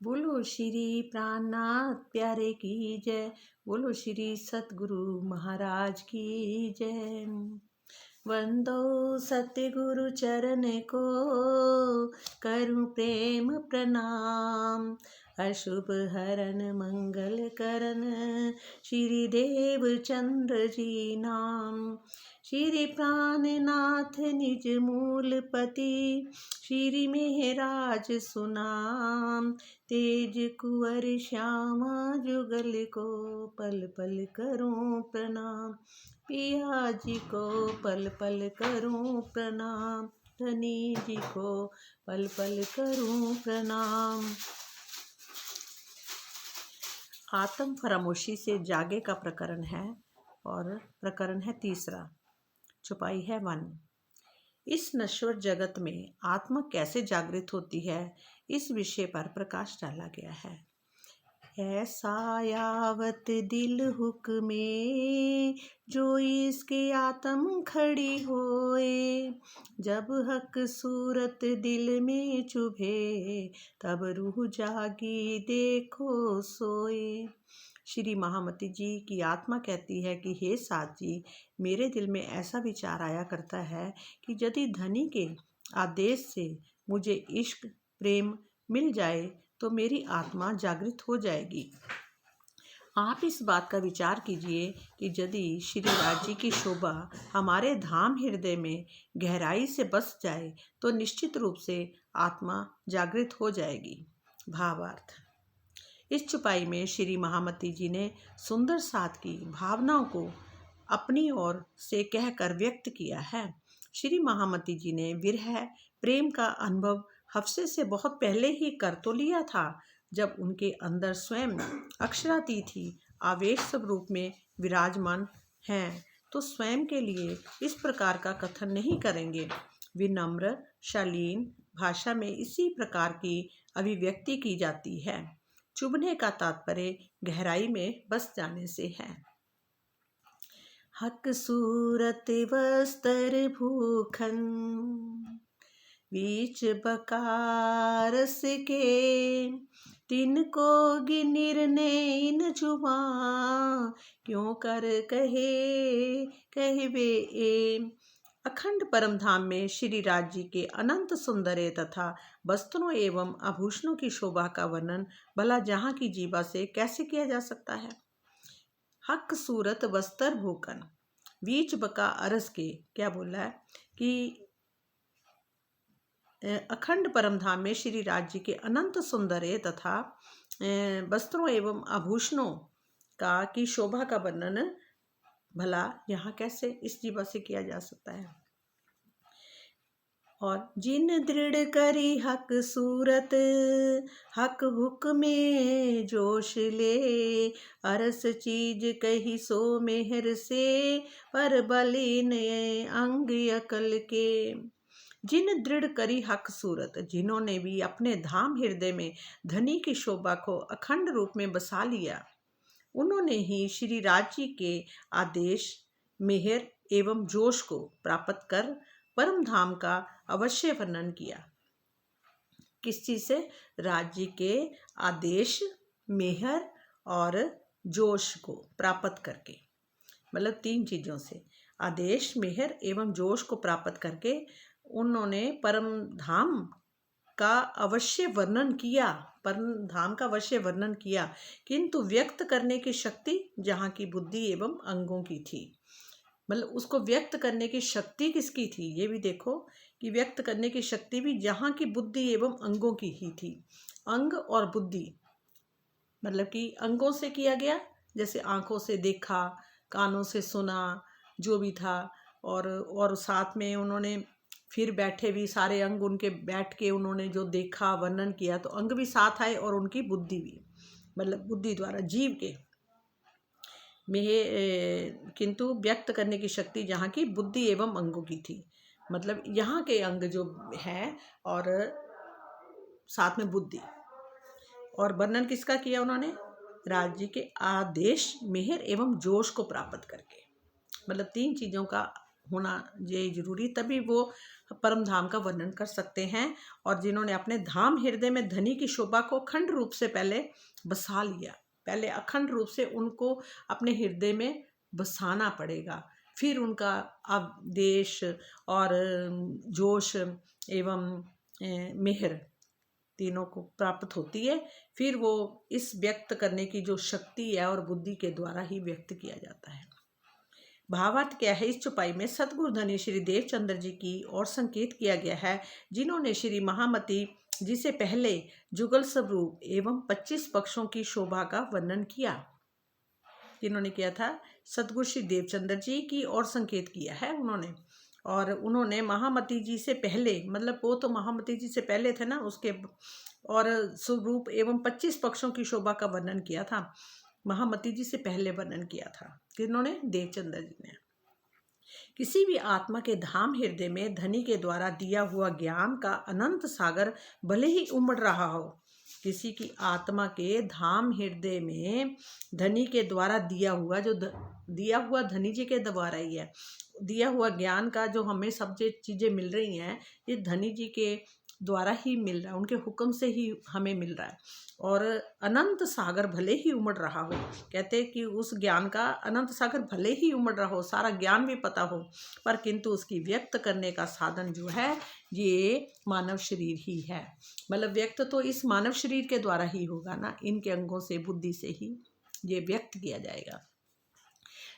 बोलो श्री प्राणनाथ प्यारे की जय। बोलो श्री सतगुरु महाराज की जय। वंदो सतगुरु चरण को, करूं प्रेम प्रणाम। अशुभ हरन मंगल करन, श्री देव चंद्र जी नाम। श्री प्राणनाथ निज मूलपति, श्री मेहराज सुनाम। तेज कुंवर श्यामा जुगल को, पल पल करूं प्रणाम। पिया जी को पल पल करूं प्रणाम। धनी जी को पल पल करूं प्रणाम। आत्म फरामोशी से जागे का प्रकरण है और प्रकरण है तीसरा। छुपाई है 1। इस नश्वर जगत में आत्मा कैसे जागृत होती है, इस विषय पर प्रकाश डाला गया है। ऐसा यावत दिल हुक्मे, जो इसके आत्म खड़ी होए। जब हक सूरत दिल में चुभे, तब रूह जागी देखो सोए। श्री महामती जी की आत्मा कहती है कि हे साथ जी, मेरे दिल में ऐसा विचार आया करता है कि यदि धनी के आदेश से मुझे इश्क प्रेम मिल जाए तो मेरी आत्मा जागृत हो जाएगी। आप इस बात का विचार कीजिए कि यदि श्री राज्य की शोभा हमारे धाम हृदय में गहराई से बस जाए तो निश्चित रूप से आत्मा जागृत हो जाएगी। भावार्थ। इस छुपाई में श्री महामती जी ने सुंदर साथ की भावनाओं को अपनी ओर से कहकर व्यक्त किया है। श्री महामती जी ने विरह प्रेम का अनुभव हफ्से से बहुत पहले ही कर तो लिया था, जब उनके अंदर स्वयं अक्षरातीत आवेश स्वरूप में विराजमान हैं, तो स्वयं के लिए इस प्रकार का कथन नहीं करेंगे। विनम्र शालीन भाषा में इसी प्रकार की अभिव्यक्ति की जाती है। चुभने का तात्पर्य गहराई में बस जाने से है। हक सूरत वस्त्र भूखन, बीच बकारस के। तिनको गिनिरने इन जुबा, क्यों कर कहवे ए। अखंड परम धाम में श्री राज्य के अनंत सुंदर तथा वस्त्रों एवं आभूषणों की शोभा का वर्णन भला जहाँ की जीवा से कैसे किया जा सकता है। हक सूरत वस्त्र भूखन, बीच बका अरस के, क्या बोला है कि अखंड परम धाम में श्री राज्य के अनंत सुंदर तथा वस्त्रों एवं आभूषणों का की शोभा का वर्णन भला यहाँ कैसे इस जीवा से किया जा सकता है। और जिन दृढ़ करी हक सूरत, हक हुक में जोश ले। अरस चीज कही सो मेहर से, पर बलीन अंग अकल के। जिन दृढ़ करी हक सूरत, जिन्होंने भी अपने धाम हृदय में धनी की शोभा को अखंड रूप में बसा लिया, उन्होंने ही श्री राज्य के आदेश मेहर एवं जोश को प्राप्त कर परम धाम का अवश्य वर्णन किया। किस चीज से? राज्य के आदेश मेहर और जोश को प्राप्त करके, मतलब 3 चीजों से। आदेश मेहर एवं जोश को प्राप्त करके उन्होंने परम धाम का अवश्य वर्णन किया। परम धाम का अवश्य वर्णन किया, किंतु व्यक्त करने की शक्ति जहाँ की बुद्धि एवं अंगों की थी। मतलब उसको व्यक्त करने की शक्ति किसकी थी, ये भी देखो कि व्यक्त करने की शक्ति भी जहाँ की बुद्धि एवं अंगों की ही थी। अंग और बुद्धि मतलब कि अंगों से किया गया, जैसे आंखों से देखा, कानों से सुना, जो भी था। और साथ में उन्होंने फिर बैठे भी सारे अंग उनके बैठ के उन्होंने जो देखा वर्णन किया, तो अंग भी साथ आए और उनकी बुद्धि भी, मतलब बुद्धि द्वारा जीव के में, किंतु व्यक्त करने की शक्ति जहाँ की बुद्धि एवं अंगों की थी। मतलब यहाँ के अंग जो है और साथ में बुद्धि। और वर्णन किसका किया उन्होंने? राज्य के आदेश मेहर एवं जोश को प्राप्त करके। मतलब 3 चीज़ों का होना ये जरूरी, तभी वो परम धाम का वर्णन कर सकते हैं। और जिन्होंने अपने धाम हृदय में धनी की शोभा को अखंड रूप से पहले बसा लिया, पहले अखंड रूप से उनको अपने हृदय में बसाना पड़ेगा, फिर उनका आदेश और जोश एवं मेहर तीनों को प्राप्त होती है। फिर वो इस व्यक्त करने की जो शक्ति है और बुद्धि के द्वारा ही व्यक्त किया जाता है। भावार्थ क्या है? इस चौपाई में सतगुरु धनी श्री देवचंद्र जी की ओर संकेत किया गया है, जिन्होंने श्री महामती जी से पहले जुगल स्वरूप एवं 25 पक्षों की शोभा का वर्णन किया। जिन्होंने किया था? सतगुरु श्री देवचंद्र जी की ओर संकेत किया है उन्होंने, और उन्होंने महामती जी से पहले, मतलब वो तो महामती जी से पहले थे ना, उसके और स्वरूप एवं 25 पक्षों की शोभा का वर्णन किया था। महामती जी से पहले वर्णन किया था किन्होंने? देवचंद्र जी ने। किसी भी आत्मा के धाम हृदय में धनी के द्वारा दिया हुआ ज्ञान का अनंत सागर भले ही उमड़ रहा हो, किसी की आत्मा के धाम हृदय में धनी के द्वारा दिया हुआ, जो दिया हुआ धनी जी के द्वारा ही है, दिया हुआ ज्ञान का जो हमें सब जो चीज़ें मिल रही हैं, ये धनी जी के द्वारा ही मिल रहा है, उनके हुक्म से ही हमें मिल रहा है। और अनंत सागर भले ही उमड़ रहा हो, कहते हैं कि उस ज्ञान का अनंत सागर भले ही उमड़ रहा हो, सारा ज्ञान भी पता हो, पर किंतु उसकी व्यक्त करने का साधन जो है ये मानव शरीर ही है। मतलब व्यक्त तो इस मानव शरीर के द्वारा ही होगा ना, इनके अंगों से, बुद्धि से ही ये व्यक्त किया जाएगा,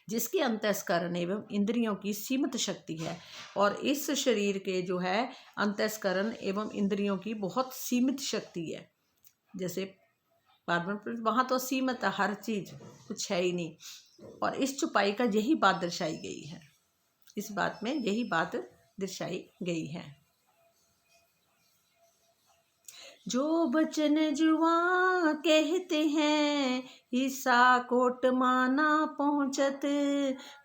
जिसके अंतस्करण एवं इंद्रियों की सीमित शक्ति है। और इस शरीर के जो है अंतस्करण एवं इंद्रियों की बहुत सीमित शक्ति है। जैसे पार्वण वहाँ तो सीमित है, हर चीज़ कुछ है ही नहीं। और इस चौपाई का यही बात दर्शाई गई है, इस बात में यही बात दर्शाई गई है। जो बचन जुआ कहते हैं, हिस्सा कोट माना पहुँचत,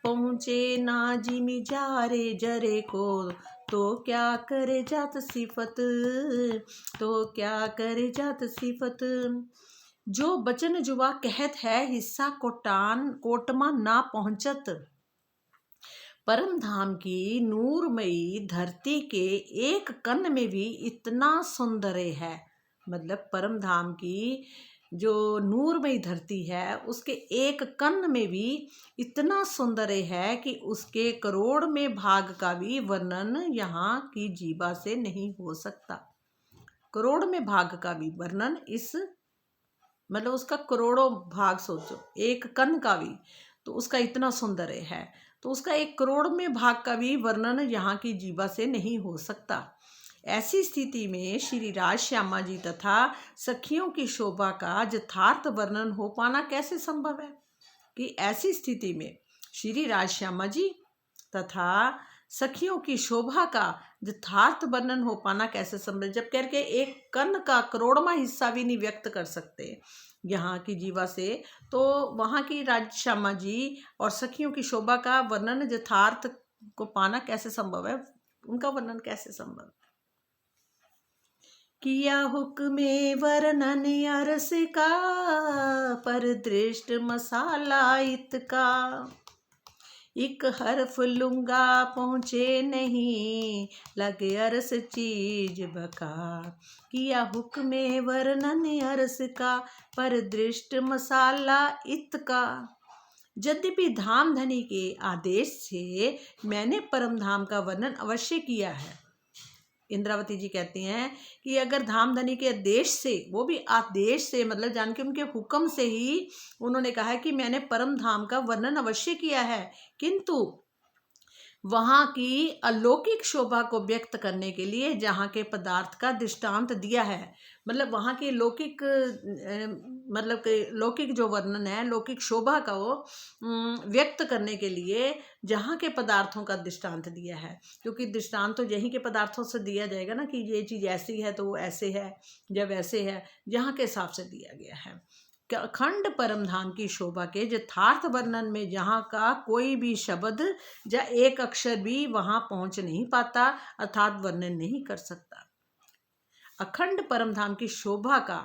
पहुँचे ना जिमी जारे जरे को, तो क्या करे जात सिफत, तो क्या करे जात सिफत। जो बचन जुआ कहत है, हिस्सा कोटमा ना पहुँचत, परम धाम की नूरमयी धरती के एक कण में भी इतना सुंदर है। मतलब परम धाम की जो नूरमयी धरती है, उसके एक कण में भी इतना सुंदर है कि उसके करोड़ में भाग का भी वर्णन यहाँ की जीवा से नहीं हो सकता। करोड़ में भाग का भी वर्णन इस, मतलब उसका करोड़ों भाग सोचो, एक कण का भी, तो उसका इतना सुंदर है, तो उसका एक करोड़ में भाग का भी वर्णन यहाँ की जीवा से नहीं हो सकता। ऐसी स्थिति में श्री राज श्यामा जी तथा सखियों की शोभा का यथार्थ वर्णन हो पाना कैसे संभव है? कि ऐसी स्थिति में श्री राज श्यामा जी तथा सखियों की शोभा का यथार्थ वर्णन हो पाना कैसे संभव, जब करके एक कण का करोड़वां हिस्सा भी नहीं व्यक्त कर सकते यहाँ की जीवा से, तो वहाँ की राज श्यामा जी और सखियों की शोभा का वर्णन यथार्थ को पाना कैसे संभव है? उनका वर्णन कैसे संभव है? किया हुक्मे वर्णन अरस का, पर दृष्ट मसाला इत का, एक हर्फ लूंगा पहुँचे नहीं, लगे अरस चीज बका। किया हुक्मे वर्णन अरस का, पर दृष्ट मसाला इत का। यद्यपि धाम धनी के आदेश से मैंने परम धाम का वर्णन अवश्य किया है। इंद्रावती जी कहती हैं कि अगर धामधनी के आदेश से, वो भी आदेश से मतलब जान के उनके हुक्म से ही उन्होंने कहा है कि मैंने परम धाम का वर्णन अवश्य किया है, किंतु वहाँ की अलौकिक शोभा को व्यक्त करने के लिए जहाँ के पदार्थ का दृष्टांत दिया है, मतलब वहाँ के लौकिक मतलब लौकिक जो वर्णन है, लौकिक शोभा का वो व्यक्त करने के लिए जहाँ के पदार्थों का दृष्टांत दिया है। क्योंकि दृष्टांत तो यहीं के पदार्थों से दिया जाएगा ना, कि ये चीज़ ऐसी है तो वो ऐसे है, जब ऐसे है, यहाँ के हिसाब से दिया गया है। अखंड परम धाम की शोभा के यथार्थ वर्णन में जहाँ का कोई भी शब्द या एक अक्षर भी वहाँ पहुँच नहीं पाता, अर्थात वर्णन नहीं कर सकता। अखंड परम धाम की शोभा का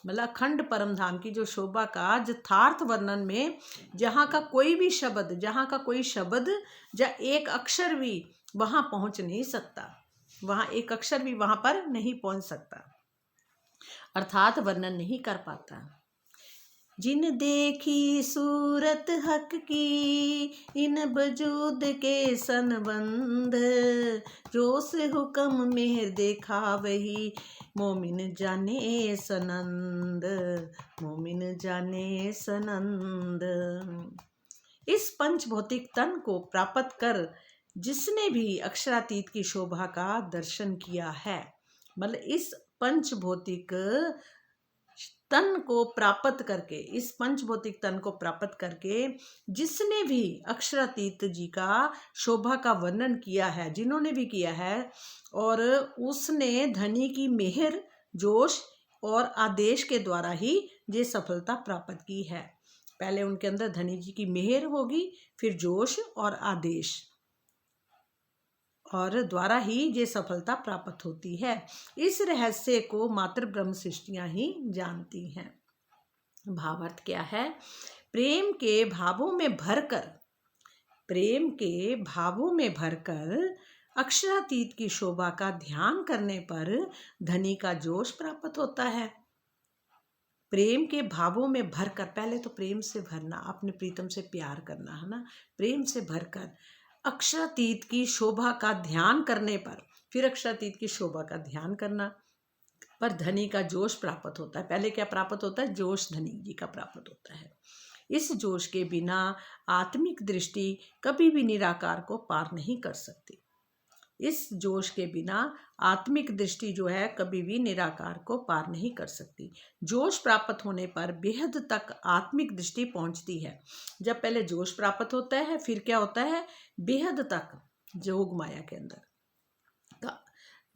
मतलब अखंड परम धाम की जो शोभा का यथार्थ वर्णन में जहाँ का कोई भी शब्द, जहाँ का कोई शब्द या एक अक्षर भी वहाँ पहुँच नहीं सकता, वहाँ एक अक्षर भी वहाँ पर नहीं पहुँच सकता, अर्थात वर्णन नहीं कर पाता। जिन देखी सूरत हक की, इन वजूद के संबंध, जो से हुक्म मेहर देखा वही, मोमिन जाने सनंद, मोमिन जाने सनंद। इस पंच भौतिक तन को प्राप्त कर जिसने भी अक्षरातीत की शोभा का दर्शन किया है, मतलब इस पंच भौतिक तन को प्राप्त करके, इस पंच भौतिक तन को प्राप्त करके जिसने भी अक्षरातीत जी का शोभा का वर्णन किया है, जिन्होंने भी किया है, और उसने धनी की मेहर, जोश और आदेश के द्वारा ही ये सफलता प्राप्त की है। पहले उनके अंदर धनी जी की मेहर होगी, फिर जोश और आदेश और द्वारा ही ये सफलता प्राप्त होती है। इस रहस्य को मात्र ब्रह्म सृष्टियाँ ही जानती हैं। भावार्थ क्या है? प्रेम के भावों में भरकर, प्रेम के भावों में भरकर अक्षरातीत की शोभा का ध्यान करने पर धनी का जोश प्राप्त होता है। प्रेम के भावों में भरकर, पहले तो प्रेम से भरना, अपने प्रीतम से प्यार करना, है ना, प्रेम से भरकर अक्षरातीत की शोभा का ध्यान करने पर, फिर अक्षरातीत की शोभा का ध्यान करना पर धनी का जोश प्राप्त होता है। पहले क्या प्राप्त होता है? जोश धनी जी का प्राप्त होता है। इस जोश के बिना आत्मिक दृष्टि कभी भी निराकार को पार नहीं कर सकती। इस जोश के बिना आत्मिक दृष्टि जो है कभी भी निराकार को पार नहीं कर सकती। जोश प्राप्त होने पर बेहद तक आत्मिक दृष्टि पहुंचती है। जब पहले जोश प्राप्त होता है, फिर क्या होता है? बेहद तक, जोग माया के अंदर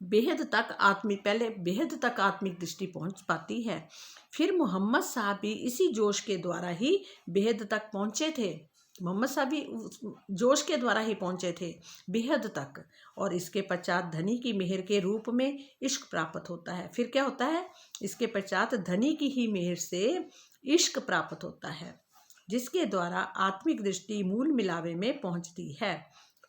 बेहद तक पहले बेहद तक आत्मिक दृष्टि पहुंच पाती है। फिर मोहम्मद साहब भी इसी जोश के द्वारा ही बेहद तक पहुंचे थे। मोहम्मद साहब भी जोश के द्वारा ही पहुंचे थे बेहद तक, और इसके पश्चात धनी की मेहर के रूप में इश्क प्राप्त होता है। फिर क्या होता है? इसके पश्चात धनी की ही मेहर से इश्क प्राप्त होता है, जिसके द्वारा आत्मिक दृष्टि मूल मिलावे में पहुंचती है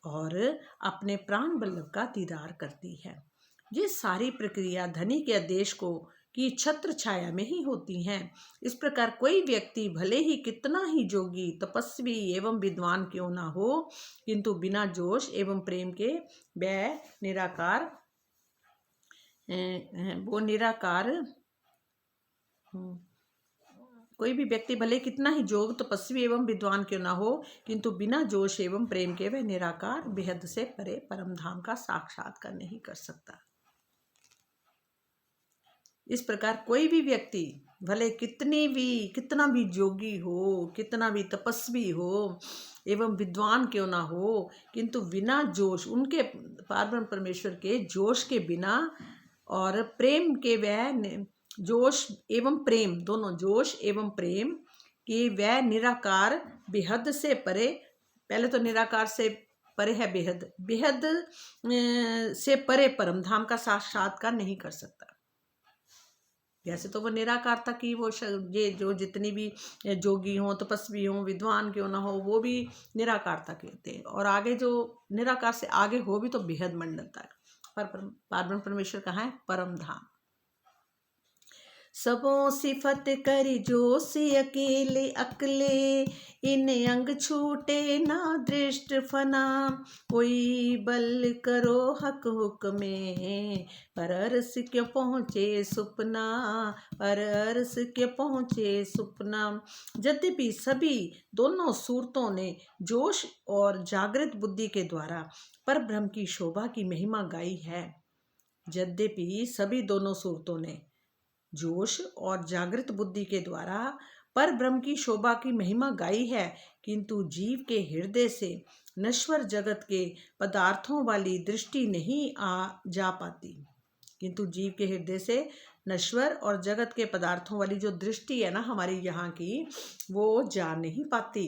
और अपने प्राण वल्लभ का दीदार करती है। ये सारी प्रक्रिया धनी के आदेश को की छत्र छाया में ही होती हैं। इस प्रकार कोई व्यक्ति भले ही कितना ही जोगी, तपस्वी एवं विद्वान क्यों ना हो, किंतु बिना जोश एवं प्रेम के वह निराकार कोई भी व्यक्ति भले कितना ही जोग, तपस्वी एवं विद्वान क्यों ना हो, किंतु बिना जोश एवं प्रेम के वह निराकार बेहद से परे परम धाम का साक्षात्कार नहीं कर सकता। इस प्रकार कोई भी व्यक्ति भले कितना भी जोगी हो, कितना भी तपस्वी हो एवं विद्वान क्यों ना हो, किंतु बिना जोश, उनके पारब्रह्म परमेश्वर के जोश के बिना और प्रेम के, वह जोश एवं प्रेम, दोनों जोश एवं प्रेम कि वह निराकार बेहद से परे, पहले तो निराकार से परे है बेहद, बेहद से परे परम धाम का साक्षात्कार नहीं कर सकता। वैसे तो वो निराकार था कि वो ये जो जितनी भी जोगी हों, तपस्वी हों, विद्वान क्यों ना हो, वो भी निराकार था कहते हैं। और आगे जो निराकार से आगे हो भी तो बेहद मंडल तक, पर पारब्रह्म परमेश्वर कहाँ है? परम धाम। सबों सिफत करी जो से अकेले अकले, इन अंग छूटे ना दृष्ट फना, कोई बल करो हक हुक्मे, पर अरस क्यों पहुँचे सुपना, पर अरस क्यों पहुँचे सुपना। यद्यपि सभी दोनों सूरतों ने जोश और जागृत बुद्धि के द्वारा पर ब्रह्म की शोभा की महिमा गाई है, यद्यपि सभी दोनों सूरतों ने जोश और जागृत बुद्धि के द्वारा पर ब्रह्म की शोभा की महिमा गाई है, किंतु जीव के हृदय से नश्वर जगत के पदार्थों वाली दृष्टि नहीं जा पाती। किंतु जीव के हृदय से नश्वर और जगत के पदार्थों वाली जो दृष्टि है ना हमारी यहाँ की, वो जा नहीं पाती।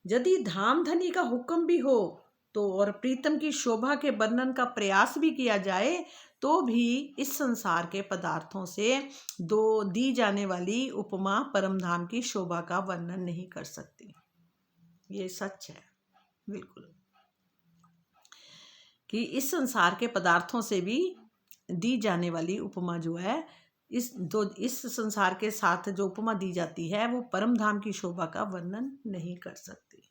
यदि धाम धनी का हुक्म भी हो तो और प्रीतम की शोभा के वर्णन का प्रयास भी किया जाए तो भी इस संसार के पदार्थों से दो दी जाने वाली उपमा परम धाम की शोभा का वर्णन नहीं कर सकती। ये सच है बिल्कुल, कि इस संसार के पदार्थों से भी दी जाने वाली उपमा जो है, इस संसार के साथ जो उपमा दी जाती है वो परम धाम की शोभा का वर्णन नहीं कर सकती।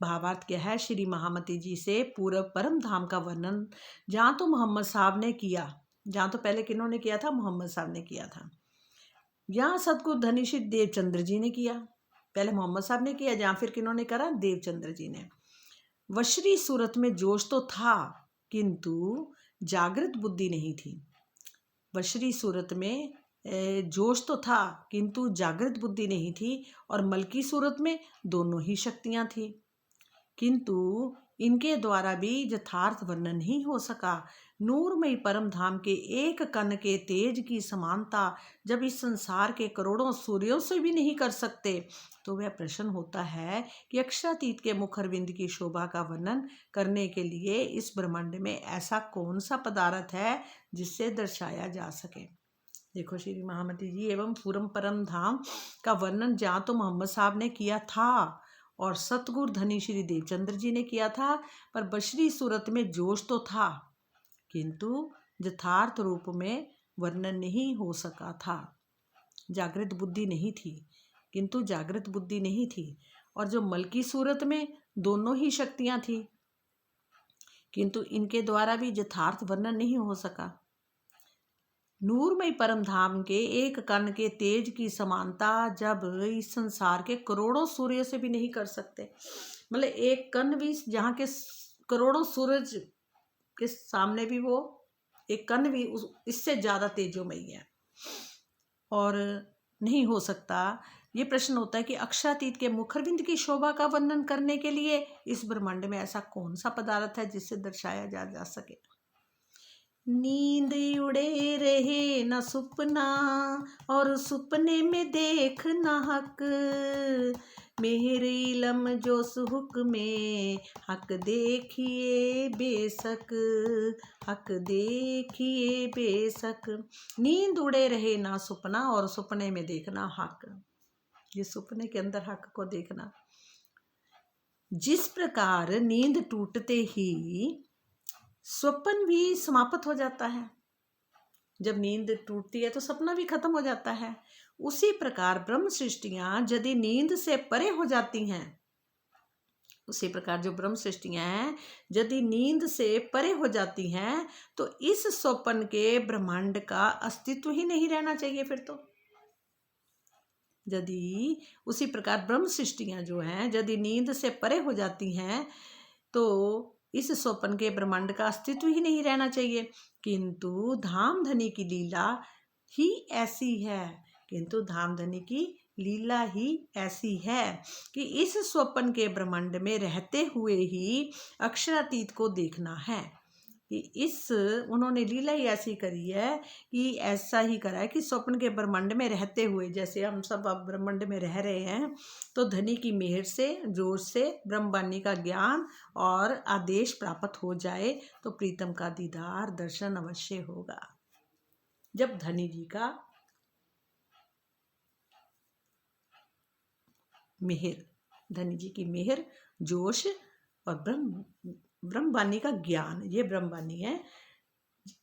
भावार्थ क्या है, श्री महामती जी से पूर्व परम धाम का वर्णन जहाँ तो मोहम्मद साहब ने किया, जहाँ तो पहले किन्होंने किया था, मोहम्मद साहब ने किया था, यहाँ सतगुरु धनी श्री देवचंद्र जी ने किया। पहले मोहम्मद साहब ने किया, जहाँ फिर किन्होंने करा, देवचंद्र जी ने। वशरी सूरत में जोश तो था किंतु जागृत बुद्धि नहीं थी। वशरी सूरत में जोश तो था किंतु जागृत बुद्धि नहीं थी, और मलकी सूरत में दोनों ही शक्तियाँ थी, किंतु इनके द्वारा भी यथार्थ वर्णन नहीं हो सका। नूरमयी परम धाम के एक कण के तेज की समानता जब इस संसार के करोड़ों सूर्यों से भी नहीं कर सकते, तो वह प्रश्न होता है कि अक्षरातीत के मुखरविंद की शोभा का वर्णन करने के लिए इस ब्रह्मांड में ऐसा कौन सा पदार्थ है जिससे दर्शाया जा सके। देखो, श्री महामती जी एवं पूरम परम धाम का वर्णन जहाँ तो मोहम्मद साहब ने किया था और सतगुरु धनी श्री देवचंद्र जी ने किया था, पर बशरी सूरत में जोश तो था किंतु यथार्थ रूप में वर्णन नहीं हो सका था। जागृत बुद्धि नहीं थी, किंतु जागृत बुद्धि नहीं थी। और जो मलकी सूरत में दोनों ही शक्तियां थी, किंतु इनके द्वारा भी यथार्थ वर्णन नहीं हो सका। नूरमय परम धाम के एक कण के तेज की समानता जब इस संसार के करोड़ों सूर्य से भी नहीं कर सकते, मतलब एक कण भी जहाँ के करोड़ों सूरज के सामने भी वो एक कण भी इससे ज़्यादा तेजोमयी है, और नहीं हो सकता। ये प्रश्न होता है कि अक्षरातीत के मुखरविंद की शोभा का वर्णन करने के लिए इस ब्रह्मांड में ऐसा कौन सा पदार्थ है जिससे दर्शाया जा सके। नींद उड़े रहे न सुपना और सुपने में देखना हक, मेरे इलम जो सुहुक में हक देखिए बेशक, हक देखिए बेशक। नींद उड़े रहे ना सुपना और सुपने में देखना हक, ये सुपने के अंदर हक को देखना। जिस प्रकार नींद टूटते ही स्वप्न भी समाप्त हो जाता है, जब नींद टूटती है तो सपना भी खत्म हो जाता है, उसी प्रकार ब्रह्म सृष्टियां यदि नींद से परे हो जाती हैं, उसी प्रकार जो ब्रह्म सृष्टियां हैं यदि नींद से परे हो जाती हैं, तो इस स्वप्न के ब्रह्मांड का अस्तित्व ही नहीं रहना चाहिए फिर तो। यदि उसी प्रकार ब्रह्म सृष्टियां जो हैं यदि नींद से परे हो जाती हैं, तो इस स्वप्न के ब्रह्मांड का अस्तित्व ही नहीं रहना चाहिए। किंतु धामधनी की लीला ही ऐसी है, किंतु धामधनी की लीला ही ऐसी है कि इस स्वप्न के ब्रह्मांड में रहते हुए ही अक्षरातीत को देखना है। कि उन्होंने लीला ही ऐसी करी है कि ऐसा ही करा है कि स्वप्न के ब्रह्मांड में रहते हुए, जैसे हम सब अब ब्रह्मांड में रह रहे हैं, तो धनी की मेहर से जोर से ब्रह्मवाणी का ज्ञान और आदेश प्राप्त हो जाए तो प्रीतम का दीदार दर्शन अवश्य होगा। जब धनी जी का मेहर, धनी जी की मेहर, जोश और ब्रह्मवाणी का ज्ञान, ये ब्रह्मवाणी है,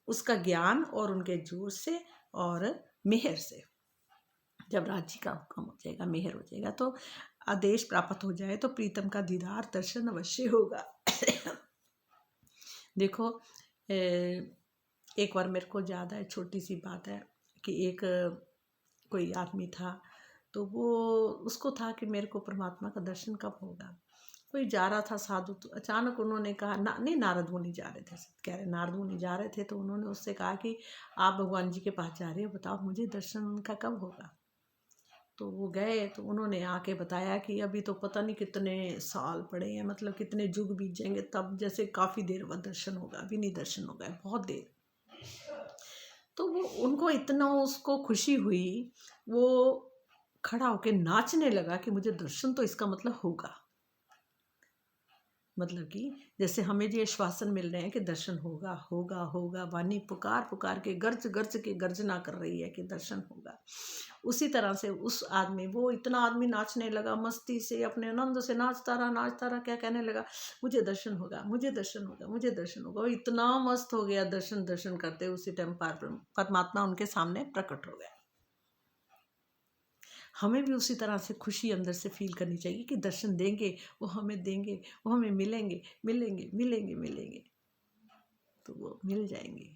उसका ज्ञान और उनके जोश से और मेहर से जब राज्य का हुक्म हो जाएगा, मेहर हो जाएगा, तो आदेश प्राप्त हो जाए तो प्रीतम का दीदार दर्शन अवश्य होगा। देखो, एक बार मेरे को याद है, छोटी सी बात है कि एक कोई आदमी था, तो वो उसको था कि मेरे को परमात्मा का दर्शन कब होगा। कोई जा रहा था साधु, तो अचानक उन्होंने कहा, नहीं, नारद मुनि जा रहे थे, कह रहे नारद मुनि जा रहे थे, तो उन्होंने उससे कहा कि आप भगवान जी के पास जा रहे हो, बताओ मुझे दर्शन उनका कब होगा। तो वो गए, तो उन्होंने आके बताया कि अभी तो पता नहीं कितने साल पड़े हैं, मतलब कितने युग बीत जाएंगे, तब जैसे काफ़ी देर बाद दर्शन होगा, अभी नहीं दर्शन होगा, बहुत देर। तो वो उनको इतना उसको खुशी हुई, वो खड़ा होके नाचने लगा कि मुझे दर्शन तो इसका मतलब होगा। मतलब कि जैसे हमें ये आश्वासन मिल रहे हैं कि दर्शन होगा होगा होगा, वाणी पुकार पुकार के गर्ज गर्ज के गर्जना कर रही है कि दर्शन होगा। उसी तरह से उस आदमी, वो इतना आदमी नाचने लगा, मस्ती से अपने आनंद से नाचता रहा, क्या कहने लगा, मुझे दर्शन होगा, मुझे दर्शन होगा, मुझे दर्शन होगा। वो इतना मस्त हो गया दर्शन दर्शन करते, उसी टाइम परमात्मा उनके सामने प्रकट हो गया। हमें भी उसी तरह से खुशी अंदर से फील करनी चाहिए कि दर्शन देंगे, वो हमें देंगे, वो हमें मिलेंगे मिलेंगे मिलेंगे मिलेंगे, तो वो मिल जाएंगे।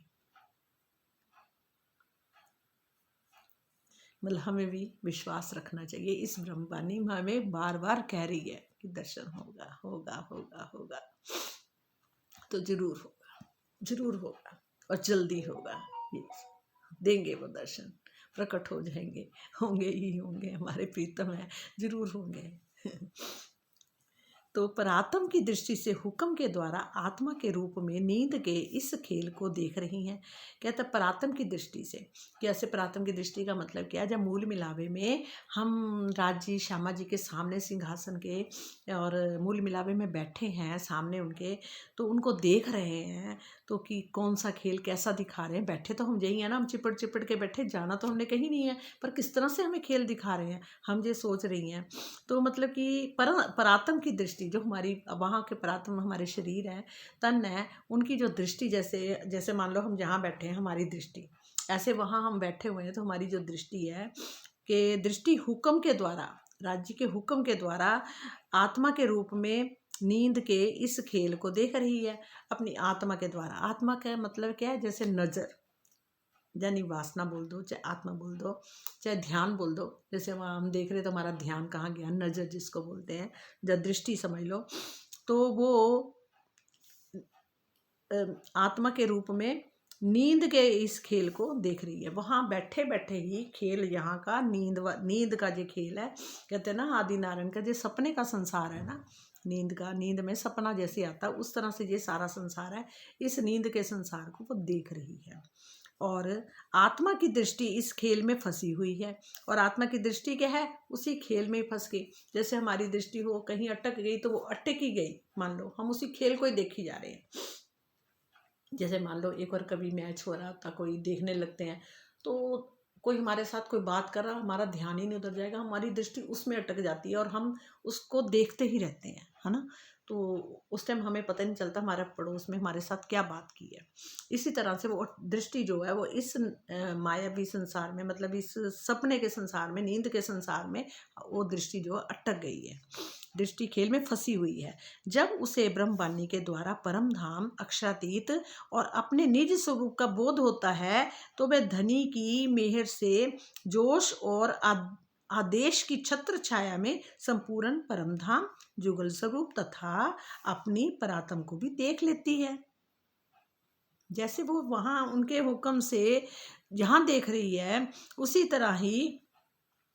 मतलब हमें भी विश्वास रखना चाहिए, इस ब्रह्मवाणी में हमें बार बार कह रही है कि दर्शन होगा होगा होगा होगा, तो जरूर होगा, जरूर होगा और जल्दी होगा। ये देंगे वो दर्शन, प्रकट हो जाएंगे, होंगे ही होंगे, हमारे प्रीतम है, जरूर होंगे। तो परात्म की दृष्टि से हुक्म के द्वारा आत्मा के रूप में नींद के इस खेल को देख रही हैं। कहता परात्म की दृष्टि से, कैसे परात्म की दृष्टि का मतलब क्या है, जब मूल मिलावे में हम राजी श्यामा जी के सामने सिंहासन के और मूल मिलावे में बैठे हैं सामने उनके, तो उनको देख रहे हैं, तो कि कौन सा खेल कैसा दिखा रहे हैं। बैठे तो हम यही है ना, हम चिपट चिपट के बैठे, जाना तो हमने कहीं नहीं है, पर किस तरह से हमें खेल दिखा रहे हैं हम ये सोच रही हैं। तो मतलब कि परात्म की दृष्टि, जो हमारी वहाँ के परात्म हमारे शरीर है, तन है, उनकी जो दृष्टि, जैसे जैसे मान लो हम जहाँ बैठे हैं हमारी दृष्टि, ऐसे वहाँ हम बैठे हुए हैं, तो हमारी जो दृष्टि है कि दृष्टि हुक्म के द्वारा, राज्य के हुक्म के द्वारा आत्मा के रूप में नींद के इस खेल को देख रही है अपनी आत्मा के द्वारा। आत्मा का मतलब क्या है, जैसे नज़र, यानी वासना बोल दो, चाहे आत्मा बोल दो, चाहे ध्यान बोल दो। जैसे वहाँ हम देख रहे तो हमारा ध्यान कहाँ गया, नज़र जिसको बोलते हैं, जब दृष्टि समझ लो, तो वो आत्मा के रूप में नींद के इस खेल को देख रही है। वहाँ बैठे बैठे ही खेल यहाँ का नींद का जो खेल है, कहते हैं ना आदि नारायण का जो सपने का संसार है ना, नींद का, नींद में सपना जैसे आता है उस तरह से ये सारा संसार है, इस नींद के संसार को वो देख रही है। और आत्मा की दृष्टि इस खेल में फंसी हुई है, और आत्मा की दृष्टि क्या है, उसी खेल में फंस गई। जैसे हमारी दृष्टि हो कहीं अटक गई, तो वो अटक ही गई, मान लो हम उसी खेल को ही देखी जा रहे हैं। जैसे मान लो एक और कभी मैच हो रहा था, कोई देखने लगते हैं, तो कोई हमारे साथ कोई बात कर रहा, हमारा ध्यान ही नहीं उधर जाएगा, हमारी दृष्टि उसमें अटक जाती है और हम उसको देखते ही रहते हैं, है ना। तो उस टाइम हमें पता नहीं चलता हमारे पड़ोस में हमारे साथ क्या बात की है। इसी तरह से वो दृष्टि जो है वो इस मायावी संसार में, मतलब इस सपने के संसार में, नींद के संसार में, वो दृष्टि जो अटक गई है, दृष्टि खेल में फंसी हुई है। जब उसे ब्रह्मवाणी के द्वारा परम धाम, अक्षरातीत और अपने निज स्वरूप का बोध होता है, तो वह धनी की मेहर से जोश और आदेश की छत्र छाया में संपूर्ण परमधाम, जुगल स्वरूप तथा अपनी परात्म को भी देख लेती है। जैसे वो वहाँ उनके हुक्म से जहाँ देख रही है, उसी तरह ही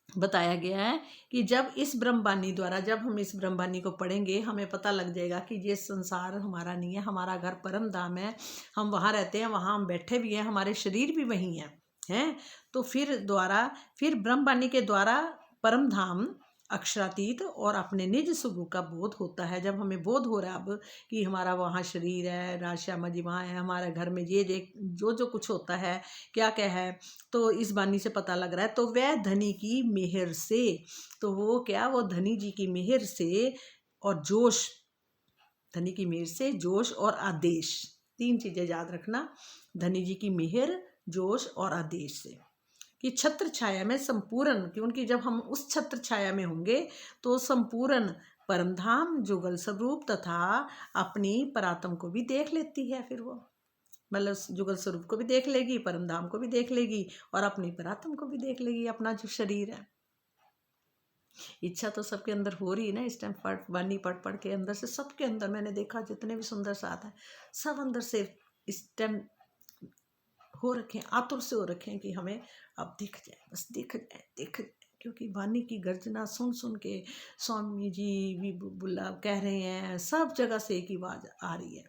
बताया गया है कि जब इस ब्रह्मवाणी द्वारा, जब हम इस ब्रह्मवाणी को पढ़ेंगे, हमें पता लग जाएगा कि ये संसार हमारा नहीं है, हमारा घर परम धाम है, हम वहाँ रहते हैं, वहाँ हम बैठे भी हैं, हमारे शरीर भी वहीं हैं। तो फिर ब्रह्मवाणी के द्वारा परम धाम, अक्षरातीत और अपने निज स्वरूप का बोध होता है। जब हमें बोध हो रहा है अब कि हमारा वहाँ शरीर है, राजश्यामा जी वहाँ है, हमारे घर में ये जो जो कुछ होता है, क्या क्या है, तो इस वाणी से पता लग रहा है। तो वह धनी की मेहर से, तो वो क्या, वो धनी जी की मेहर से और जोश, धनी की मेहर से जोश और आदेश, तीन चीज़ें याद रखना, धनी जी की मेहर, जोश और आदेश से, कि छत्र छाया में संपूर्ण, क्योंकि जब हम उस छत्र छाया में होंगे तो संपूर्ण परमधाम, जुगल स्वरूप तथा अपनी परात्म को भी देख लेती है। फिर वो मतलब जुगल स्वरूप को भी देख लेगी, परमधाम को भी देख लेगी और अपनी परात्म को भी देख लेगी, अपना जो शरीर है। इच्छा तो सबके अंदर हो रही है ना इस टाइम, वाणी पढ़ के अंदर से, सबके अंदर मैंने देखा जितने भी सुंदर साथ है, सब अंदर से इस टाइम हो रखे हैं, आतुर से हो रखे हैं कि हमें अब दिख जाए, बस दिख जाए, दिख जाए। क्योंकि वाणी की गर्जना सुन सुन के स्वामी जी भी बुला कह रहे हैं, सब जगह से एक ही आवाज आ रही है,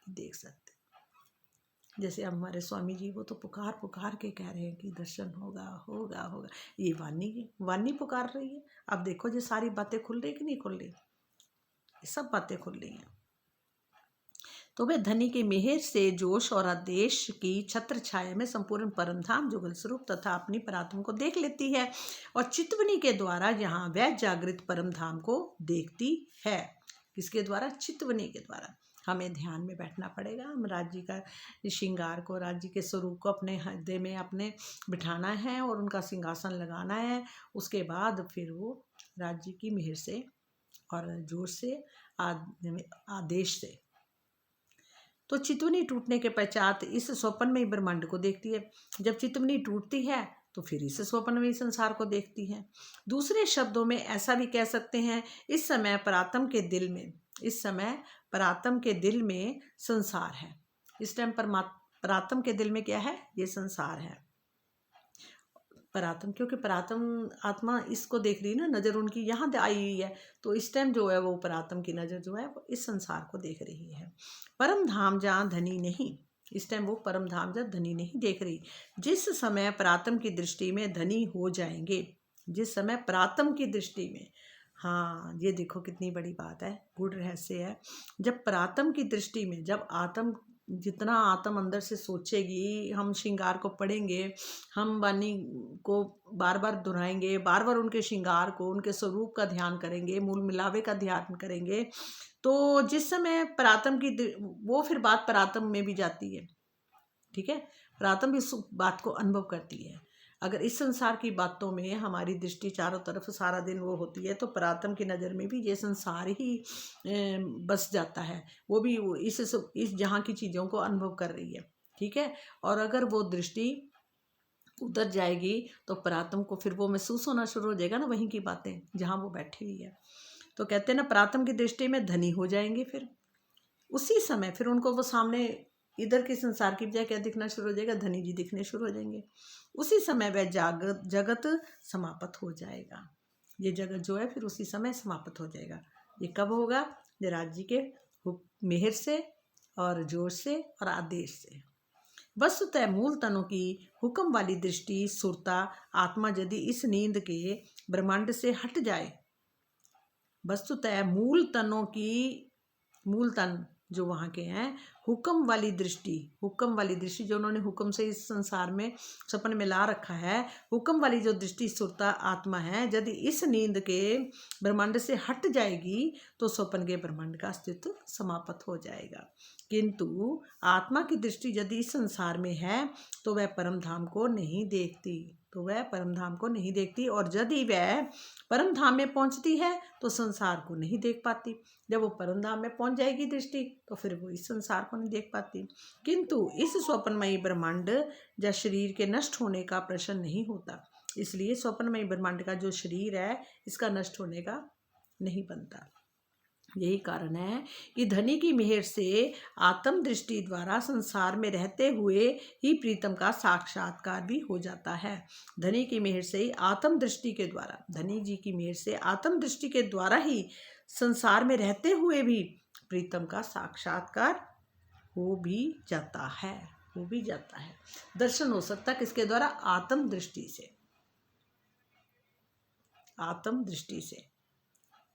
देख सकते। जैसे अब हमारे स्वामी जी, वो तो पुकार पुकार के कह रहे हैं कि दर्शन होगा होगा होगा। ये वाणी पुकार रही है। अब देखो ये सारी बातें खुल रही कि नहीं खुल रही, सब बातें खुल रही हैं। तो वह धनी के मेहर से जोश और आदेश की छत्र छाया में संपूर्ण परमधाम जुगल स्वरूप तथा अपनी परात्म को देख लेती है और चितवनी के द्वारा यहाँ वह जागृत परमधाम को देखती है। किसके द्वारा? चितवनी के द्वारा। हमें ध्यान में बैठना पड़ेगा। हम राज्य का श्रृंगार को, राज्य के स्वरूप को अपने हृदय में अपने बिठाना है और उनका सिंहासन लगाना है। उसके बाद फिर वो राज्य की मेहर से और जोर से आदेश से तो चितवनी टूटने के पश्चात इस स्वप्नमय ब्रह्मांड को देखती है। जब चितवनी टूटती है तो फिर इस स्वप्नमय संसार को देखती है। दूसरे शब्दों में ऐसा भी कह सकते हैं, इस समय परात्म के दिल में संसार है। इस टाइम परात्म के दिल में क्या है? ये संसार है। परात्म, क्योंकि परात्म आत्मा इसको देख रही है ना, नज़र उनकी यहाँ आई हुई है, तो इस टाइम जो है वो परात्म की नज़र जो है वो इस संसार को देख रही है। परम धाम जहाँ धनी नहीं, इस टाइम वो परम धाम जहाँ धनी नहीं देख रही। जिस समय परात्म की दृष्टि में धनी हो जाएंगे, जिस समय परात्म की दृष्टि में, हाँ ये देखो कितनी बड़ी बात है, गूढ़ रहस्य है। जब परात्म की दृष्टि में, जब जितना आत्म अंदर से सोचेगी, हम श्रृंगार को पढ़ेंगे, हम वाणी को बार बार दोहराएंगे, बार बार उनके श्रृंगार को, उनके स्वरूप का ध्यान करेंगे, मूल मिलावे का ध्यान करेंगे, तो जिस समय परात्म की वो फिर बात परात्म में भी जाती है। ठीक है, परात्म भी इस बात को अनुभव करती है। अगर इस संसार की बातों में हमारी दृष्टि चारों तरफ सारा दिन वो होती है, तो परात्म की नज़र में भी ये संसार ही बस जाता है। वो भी इस जहाँ की चीज़ों को अनुभव कर रही है। ठीक है, और अगर वो दृष्टि उधर जाएगी तो परात्म को फिर वो महसूस होना शुरू हो जाएगा ना, वहीं की बातें जहाँ वो बैठी हुई है। तो कहते हैं ना, परात्म की दृष्टि में धनी हो जाएंगे। फिर उसी समय फिर उनको वो सामने इधर के संसार की बजाय क्या दिखना शुरू हो जाएगा? धनी जी दिखने शुरू हो जाएंगे। उसी समय वह जगत समाप्त हो जाएगा। ये जगत जो है फिर उसी समय समाप्त हो जाएगा। ये कब होगा? राज्य के मेहर से और जोर से और आदेश से। वस्तुतः मूल तनों की हुक्म वाली दृष्टि, सुरता, आत्मा यदि इस नींद के ब्रह्मांड से हट जाए, वस्तुतः मूल तन जो वहाँ के हैं, हुक्म वाली दृष्टि जो उन्होंने हुक्म से इस संसार में सपन में ला रखा है, हुक्म वाली जो दृष्टि सुरता आत्मा है, यदि इस नींद के ब्रह्मांड से हट जाएगी तो स्वप्न के ब्रह्मांड का अस्तित्व समाप्त हो जाएगा। किंतु आत्मा की दृष्टि यदि इस संसार में है तो वह परम धाम को नहीं देखती, और यदि वह परम धाम में पहुंचती है तो संसार को नहीं देख पाती। जब वो परम धाम में पहुंच जाएगी दृष्टि, तो फिर वो इस संसार को नहीं देख पाती। किंतु इस स्वप्नमयी ब्रह्मांड या शरीर के नष्ट होने का प्रश्न नहीं होता। इसलिए स्वप्नमयी ब्रह्मांड का जो शरीर है, इसका नष्ट होने का नहीं बनता। यही कारण है कि धनी की मेहर से आत्म दृष्टि द्वारा संसार में रहते हुए ही प्रीतम का साक्षात्कार भी हो जाता है। धनी की मेहर से आत्म दृष्टि के द्वारा, धनी जी की मेहर से आत्म दृष्टि के द्वारा ही संसार में रहते हुए भी प्रीतम का साक्षात्कार हो भी जाता है। दर्शन हो सकता है किसके द्वारा? आत्म दृष्टि से।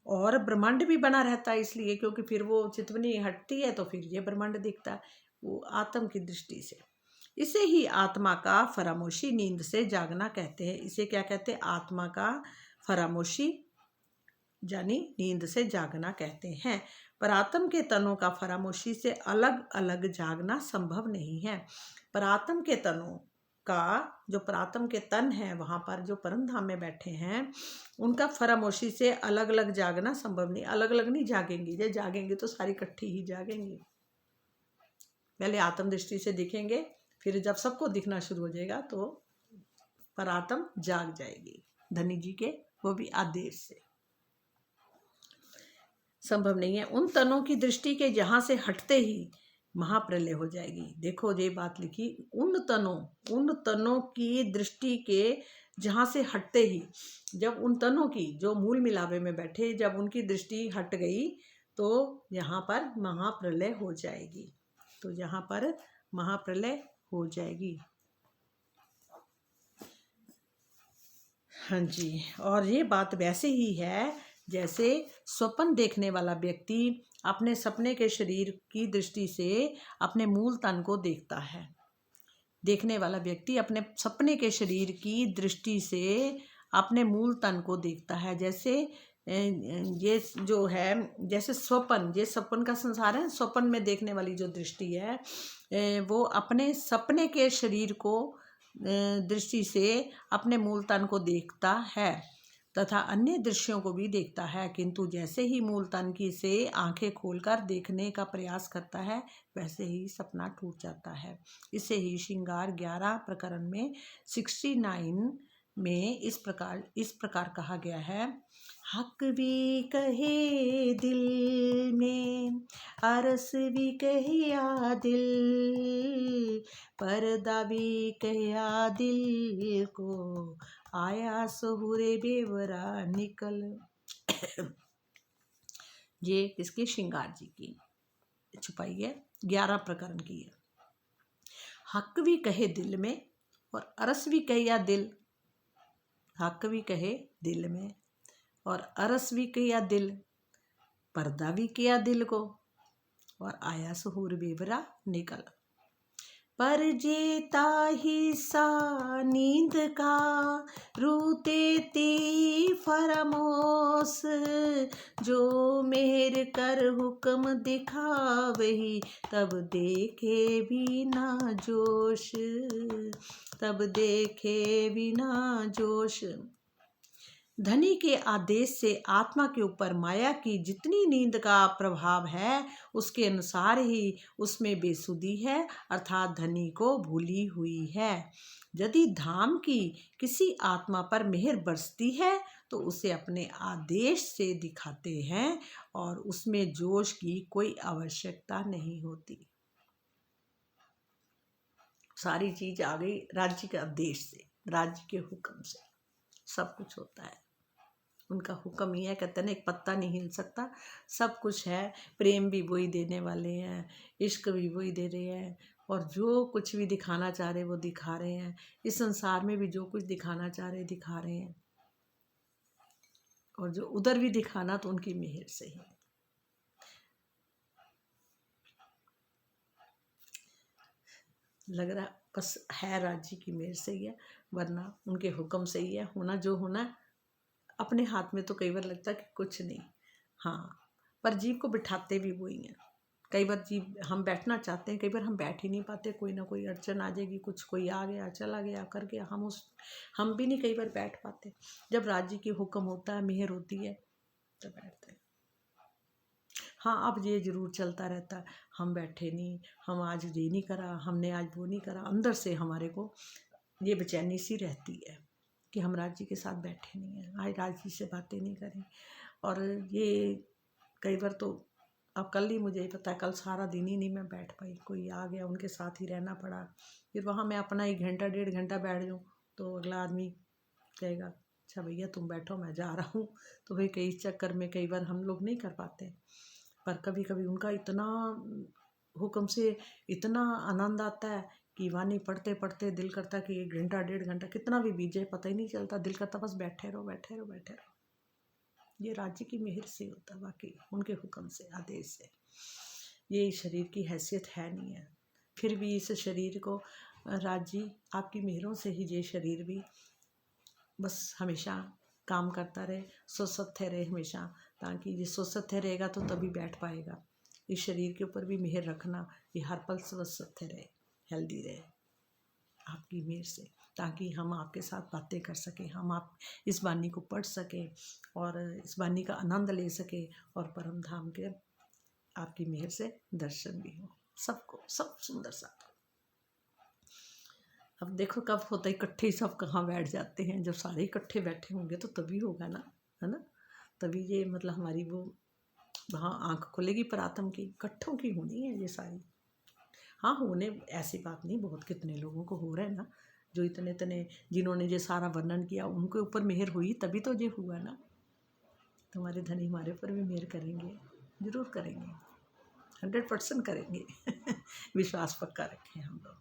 और ब्रह्मांड भी बना रहता है इसलिए, क्योंकि फिर वो चितवनी हटती है तो फिर ये ब्रह्मांड दिखता है, वो आत्म की दृष्टि से। इसे ही आत्मा का फरामोशी नींद से जागना कहते हैं। इसे क्या कहते हैं? आत्मा का फरामोशी यानी नींद से जागना कहते हैं। परात्म के तनों का फरामोशी से अलग अलग जागना संभव नहीं है। परात्म के तनों का, जो परात्म के तन है वहाँ पर जो परम धाम में बैठे हैं, उनका फरामोशी से अलग अलग जागना संभव नहीं। अलग अलग नहीं जागेंगी, जब जागेंगे तो सारी इकट्ठी ही जागेंगी। पहले आत्म दृष्टि से दिखेंगे, फिर जब सबको दिखना शुरू हो जाएगा तो परात्म जाग जाएगी धनी जी के, वो भी आदेश से। संभव नहीं है। उन तनों की दृष्टि के जहाँ से हटते ही महाप्रलय हो जाएगी। देखो ये बात लिखी, उन तनों की दृष्टि के जहाँ से हटते ही, जब उन तनों की जो मूल मिलावे में बैठे, जब उनकी दृष्टि हट गई तो यहाँ पर महाप्रलय हो जाएगी। हाँ जी, और ये बात वैसे ही है जैसे स्वप्न देखने वाला व्यक्ति अपने सपने के शरीर की दृष्टि से अपने मूल तन को देखता है। देखने वाला व्यक्ति अपने सपने के शरीर की दृष्टि से अपने मूल तन को देखता है। जैसे ये जो है, जैसे स्वप्न, ये स्वप्न का संसार है। स्वप्न में देखने वाली जो दृष्टि है वो अपने सपने के शरीर को दृष्टि से अपने मूल तन को देखता है तथा अन्य दृश्यों को भी देखता है, किंतु जैसे ही मूल तन की से आंखें खोलकर देखने का प्रयास करता है वैसे ही सपना टूट जाता है। इसे ही श्रृंगार 11 प्रकरण में 69 में इस प्रकार कहा गया है। हक भी कहे दिल में, अरस भी कहिया दिल, पर्दा भी कहिया दिल को, आया सहुरे बेवरा निकल। ये किसकी? श्रृंगार जी की छुपाई है, 11 प्रकरण की है। हक भी कहे दिल में और अरस भी कहिया दिल। हक भी कहे दिल में और अरस भी किया दिल, पर्दा भी किया दिल को, और आया सहूर बेवरा निकल। पर जेता ही सा नींद का रूते ती फरमोस, जो मेहर कर हुक्म दिखावही, तब देखे बिना जोश, तब देखे बिना जोश। धनी के आदेश से आत्मा के ऊपर माया की जितनी नींद का प्रभाव है उसके अनुसार ही उसमें बेसुधी है, अर्थात धनी को भूली हुई है। यदि धाम की किसी आत्मा पर मेहर बरसती है तो उसे अपने आदेश से दिखाते हैं और उसमें जोश की कोई आवश्यकता नहीं होती। सारी चीज आ गई राज्य के आदेश से, राज्य के हुक्म से सब कुछ होता है। उनका हुक्म ही है, कहते हैं एक पत्ता नहीं हिल सकता, सब कुछ है। प्रेम भी वही देने वाले हैं, इश्क भी वही दे रहे हैं, और जो कुछ भी दिखाना चाह रहे वो दिखा रहे हैं। इस संसार में भी जो कुछ दिखाना चाह रहे दिखा रहे हैं, और जो उधर भी दिखाना तो उनकी मेहर से ही। लग रहा बस है राज्य की मेहर से ही है, वरना उनके हुक्म से ही है। होना जो होना अपने हाथ में तो कई बार लगता है कि कुछ नहीं। हाँ, पर जीव को बिठाते भी वही हैं। कई बार जीव, हम बैठना चाहते हैं, कई बार हम बैठ ही नहीं पाते, कोई ना कोई अड़चन आ जाएगी, कुछ कोई आ गया चला गया कर गया, हम भी नहीं कई बार बैठ पाते। जब राज्य की हुक्म होता है, मेहर होती है, तब बैठते हैं। हाँ, अब ये जरूर चलता रहता है, हम बैठे नहीं, हम आज ये नहीं करा, हमने आज वो नहीं करा। अंदर से हमारे को ये बेचैनी सी रहती है कि हम राज्य के साथ बैठे नहीं हैं, आज राज्य से बातें नहीं करें। और ये कई बार तो, अब कल ही मुझे पता है, कल सारा दिन ही नहीं मैं बैठ पाई, कोई आ गया, उनके साथ ही रहना पड़ा। फिर वहाँ मैं अपना 1 घंटा 1.5 घंटा बैठ जाऊँ तो अगला आदमी कहेगा अच्छा भैया तुम बैठो मैं जा रहा हूँ। तो भाई कई चक्कर में कई बार हम लोग नहीं कर पाते, पर कभी कभी उनका इतना हुक्म से इतना आनंद आता है कि वाणी पढ़ते पढ़ते दिल करता कि 1 घंटा 1.5 घंटा कितना भी बीत जाए पता ही नहीं चलता, दिल करता बस बैठे रहो बैठे रहो बैठे रहो। ये राज्य की मेहर से होता है, बाकी उनके हुक्म से, आदेश से। ये शरीर की हैसियत है नहीं है, फिर भी इस शरीर को राज्य आपकी मेहरों से ही ये शरीर भी बस हमेशा काम करता रहे, स्वस्थ रहे हमेशा, ताकि ये स्वस्थ रहेगा तो तभी बैठ पाएगा। इस शरीर के ऊपर भी मेहर रखना, ये हर पल स्वस्थ रहे, हेल्दी रहे आपकी मेहर से, ताकि हम आपके साथ बातें कर सकें, हम आप इस वाणी को पढ़ सकें और इस वाणी का आनंद ले सकें, और परम धाम के आपकी मेहर से दर्शन भी हो सबको, सब सुंदर सा। अब देखो कब होता है इकट्ठे ही सब कहाँ बैठ जाते हैं, जब सारे इकट्ठे बैठे होंगे तो तभी होगा ना, है ना। तभी ये मतलब हमारी वो वहाँ आँख खुलेगी पर आत्म की, इकट्ठों की होनी है ये सारी। हाँ होने, ऐसी बात नहीं, बहुत कितने लोगों को हो रहा है ना, जो इतने इतने जिन्होंने ये सारा वर्णन किया उनके ऊपर मेहर हुई तभी तो ये हुआ ना। तुम्हारे धनी हमारे ऊपर भी मेहर करेंगे, ज़रूर करेंगे, 100% करेंगे। विश्वास पक्का रखें हम लोग।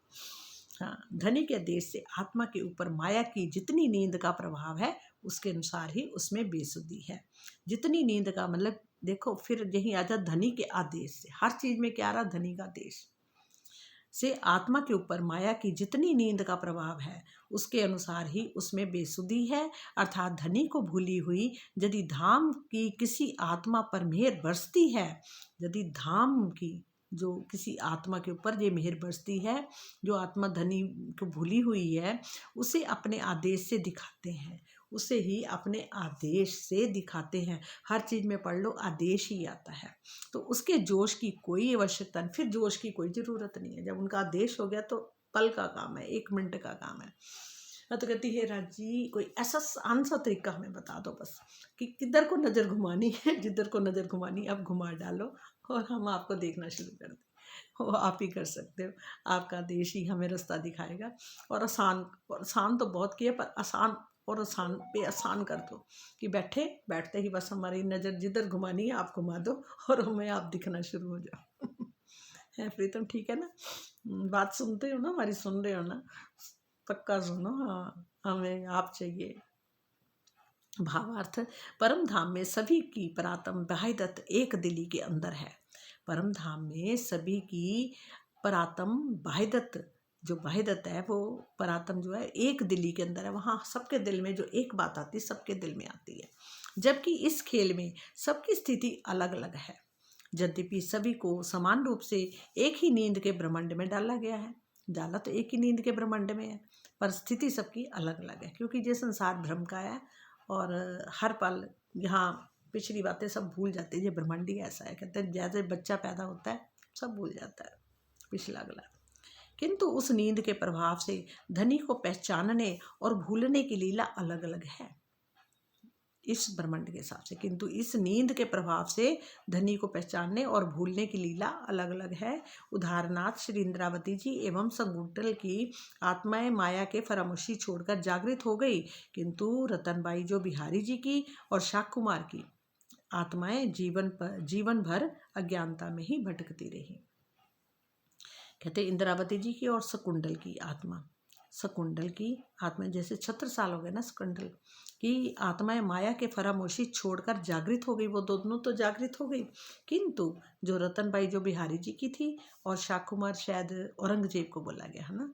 हाँ, धनी के आदेश से आत्मा के ऊपर माया की जितनी नींद का प्रभाव है उसके अनुसार ही उसमें बेसुधी है। जितनी नींद का मतलब देखो, फिर यही आ जाता धनी के आदेश से, हर चीज में क्या रहा, धनी का आदेश से आत्मा के ऊपर माया की जितनी नींद का प्रभाव है उसके अनुसार ही उसमें बेसुधी है। अर्थात धनी को भूली हुई यदि धाम की किसी आत्मा पर मेहर बरसती है, यदि धाम की जो किसी आत्मा के ऊपर ये मेहर बरसती है, जो आत्मा धनी को भूली हुई है उसे अपने आदेश से दिखाते हैं, उसे ही अपने आदेश से दिखाते हैं। हर चीज में पढ़ लो आदेश ही आता है, तो उसके जोश की कोई आवश्यकता नहीं, फिर जोश की कोई ज़रूरत नहीं है। जब उनका आदेश हो गया तो पल का काम है, 1 मिनट का काम है। तो कहती है राजी कोई ऐसा आसान सा तरीका हमें बता दो बस, कि किधर को नज़र घुमानी है, जिधर को नज़र घुमानी अब घुमा डालो और हम आपको देखना शुरू कर दें। वो आप ही कर सकते हो, आपका देश ही हमें रास्ता दिखाएगा। और आसान तो बहुत किया, पर आसान और आसान पे आसान कर दो कि बैठते ही बस हमारी नज़र जिधर घुमानी है आप घुमा दो और हमें आप दिखना शुरू हो जाओ। है प्रीतम, ठीक है ना? बात सुनते हो ना हमारी, सुन रहे हो ना? पक्का सुनो, हाँ हमें आप चाहिए। भावार्थ, परम धाम में सभी की परात्म बाह्यदत्त एक दिली के अंदर है। परम धाम में सभी की परात्म बाह्यदत्त, जो बाह्यदत्त है वो परात्म जो है एक दिली के अंदर है। वहाँ सबके दिल में जो एक बात आती है सबके दिल में आती है, जबकि इस खेल में सबकी स्थिति अलग अलग है। यद्यपि सभी को समान रूप से एक ही नींद के ब्रह्मांड में डाला गया है, डाला तो एक ही नींद के ब्रह्मांड में है, पर स्थिति सबकी अलग अलग है, क्योंकि ये संसार भ्रम का है और हर पल यहाँ पिछली बातें सब भूल जाते हैं। ये ब्रह्मांड ही ऐसा है, कहते हैं जैसे बच्चा पैदा होता है सब भूल जाता है पिछला अगला। किंतु उस नींद के प्रभाव से धनी को पहचानने और भूलने की लीला अलग अलग है इस ब्रह्मांड के हिसाब से। किंतु इस नींद के प्रभाव से धनी को पहचानने और भूलने की लीला अलग अलग है। उदाहरणार्थ श्री इंद्रावती जी एवं संगुटल की आत्माएं माया के फरामोशी छोड़कर जागृत हो गई, किंतु रतनबाई जो बिहारी जी की और शाक कुमार की आत्माएं जीवन भर अज्ञानता में ही भटकती रही। कहते इंद्रावती जी की और शकुंडल की आत्मा जैसे 36 साल हो गए ना शकुंडल की आत्माएं माया के फरामोशी छोड़कर जागृत हो गई, वो दोनों तो जागृत हो गई। किंतु जो रतनबाई जो बिहारी जी की थी और शाक कुमार शायद औरंगजेब को बोला गया है ना,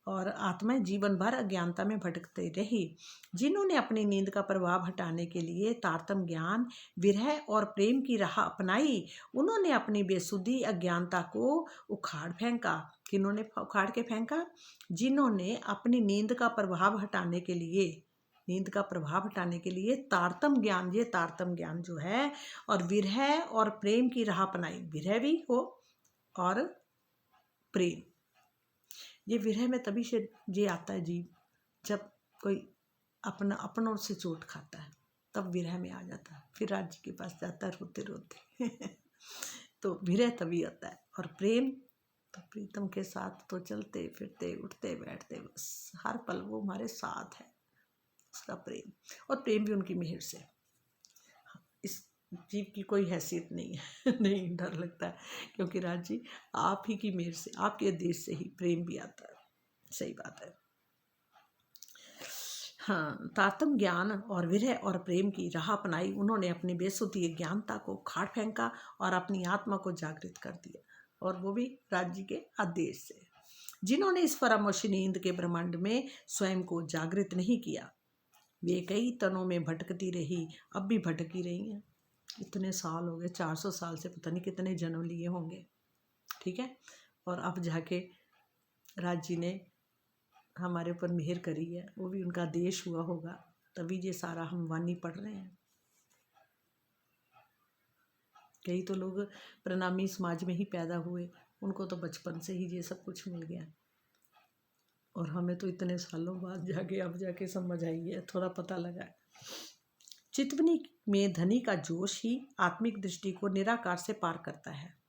और आत्माएं जीवन भर अज्ञानता में भटकते रही। जिन्होंने अपनी नींद का प्रभाव हटाने के लिए तारतम ज्ञान, विरह और प्रेम की राह अपनाई, उन्होंने अपनी बेसुधी अज्ञानता को उखाड़ फेंका। किन्होंने उखाड़ के फेंका? जिन्होंने अपनी नींद का प्रभाव हटाने के लिए तारतम ज्ञान, ये तारतम ज्ञान जो है, और विरह और प्रेम की राह अपनाई। विरह भी हो और प्रेम, ये विरह में तभी से ये आता है जीव, जब कोई अपनों से चोट खाता है तब विरह में आ जाता है, फिर राज्य के पास जाता है रोते रोते। तो विरह तभी आता है। और प्रेम तो प्रीतम के साथ तो चलते फिरते उठते बैठते बस हर पल वो हमारे साथ है, उसका प्रेम। और प्रेम भी उनकी मेहर से। इस जीव की कोई हैसियत नहीं है। नहीं, डर लगता है, क्योंकि राज जी आप ही की मेहर से, आपके देश से ही प्रेम भी आता है। सही बात है। हाँ, तारतम ज्ञान और विरह और प्रेम की राह अपनाई, उन्होंने अपनी बेसुधी ज्ञानता को खाड़ फेंका और अपनी आत्मा को जागृत कर दिया, और वो भी राज्य के आदेश से। जिन्होंने इस फरामोशी नींद के ब्रह्मांड में स्वयं को जागृत नहीं किया, वे कई तनों में भटकती रही, अब भी भटकी रही हैं। इतने साल हो गए, 400 साल से पता नहीं कितने जन्म लिए होंगे, ठीक है। और अब जाके राज जी ने हमारे ऊपर मेहर करी है, वो भी उनका देश हुआ होगा, तभी ये सारा हम वाणी पढ़ रहे हैं। कई तो लोग प्रणामी समाज में ही पैदा हुए, उनको तो बचपन से ही ये सब कुछ मिल गया, और हमें तो इतने सालों बाद जाके अब जाके समझ आई है, थोड़ा पता लगा। चितवनी में धनी का जोश ही आत्मिक दृष्टि को निराकार से पार करता है।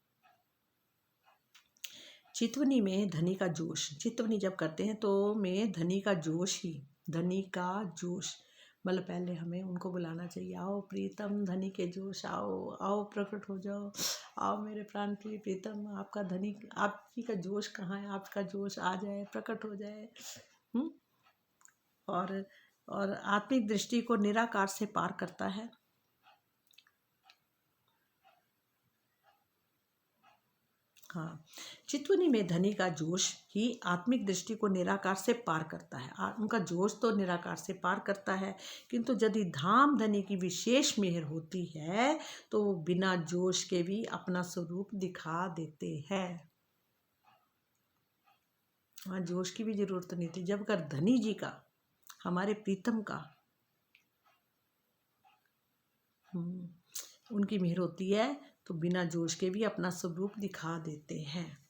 चितवनी में धनी का जोश, चितवनी जब करते हैं तो में धनी का जोश मतलब पहले हमें उनको बुलाना चाहिए, आओ प्रीतम धनी के जोश, आओ आओ प्रकट हो जाओ, आओ मेरे प्राण प्रिय प्रीतम, आपका धनी, आपकी का जोश कहाँ है, आपका जोश आ जाए, प्रकट हो जाए। हम्म। और आत्मिक दृष्टि को निराकार से पार करता है। हाँ, चित्वनी में धनी का जोश ही आत्मिक दृष्टि को निराकार से पार करता है। उनका जोश तो निराकार से पार करता है, किंतु यदि धाम धनी की विशेष मेहर होती है तो वो बिना जोश के भी अपना स्वरूप दिखा देते हैं। वहाँ जोश की भी जरूरत नहीं थी। जब कर धनी जी का, हमारे प्रीतम का उनकी मेहर होती है तो बिना जोश के भी अपना स्वरूप दिखा देते हैं।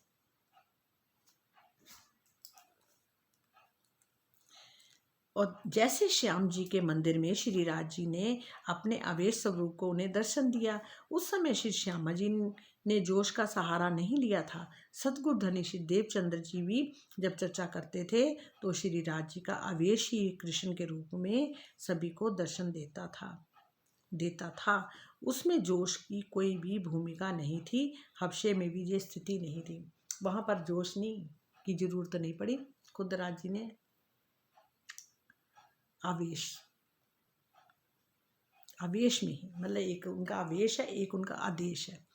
और जैसे श्याम जी के मंदिर में श्री राज जी ने अपने आवेश स्वरूप को उन्हें दर्शन दिया, उस समय श्री श्यामा जी ने जोश का सहारा नहीं लिया था। सतगुरु धनी श्री देवचंद्र जी भी जब चर्चा करते थे तो श्री राज जी का आवेश ही कृष्ण के रूप में सभी को दर्शन देता था। उसमें जोश की कोई भी भूमिका नहीं थी। हबशे में भी ये स्थिति नहीं थी। वहाँ पर जोश नहीं की जरूरत नहीं पड़ी। खुद राज जी ने आवेश में ही, मतलब एक उनका आवेश है, एक उनका आदेश है।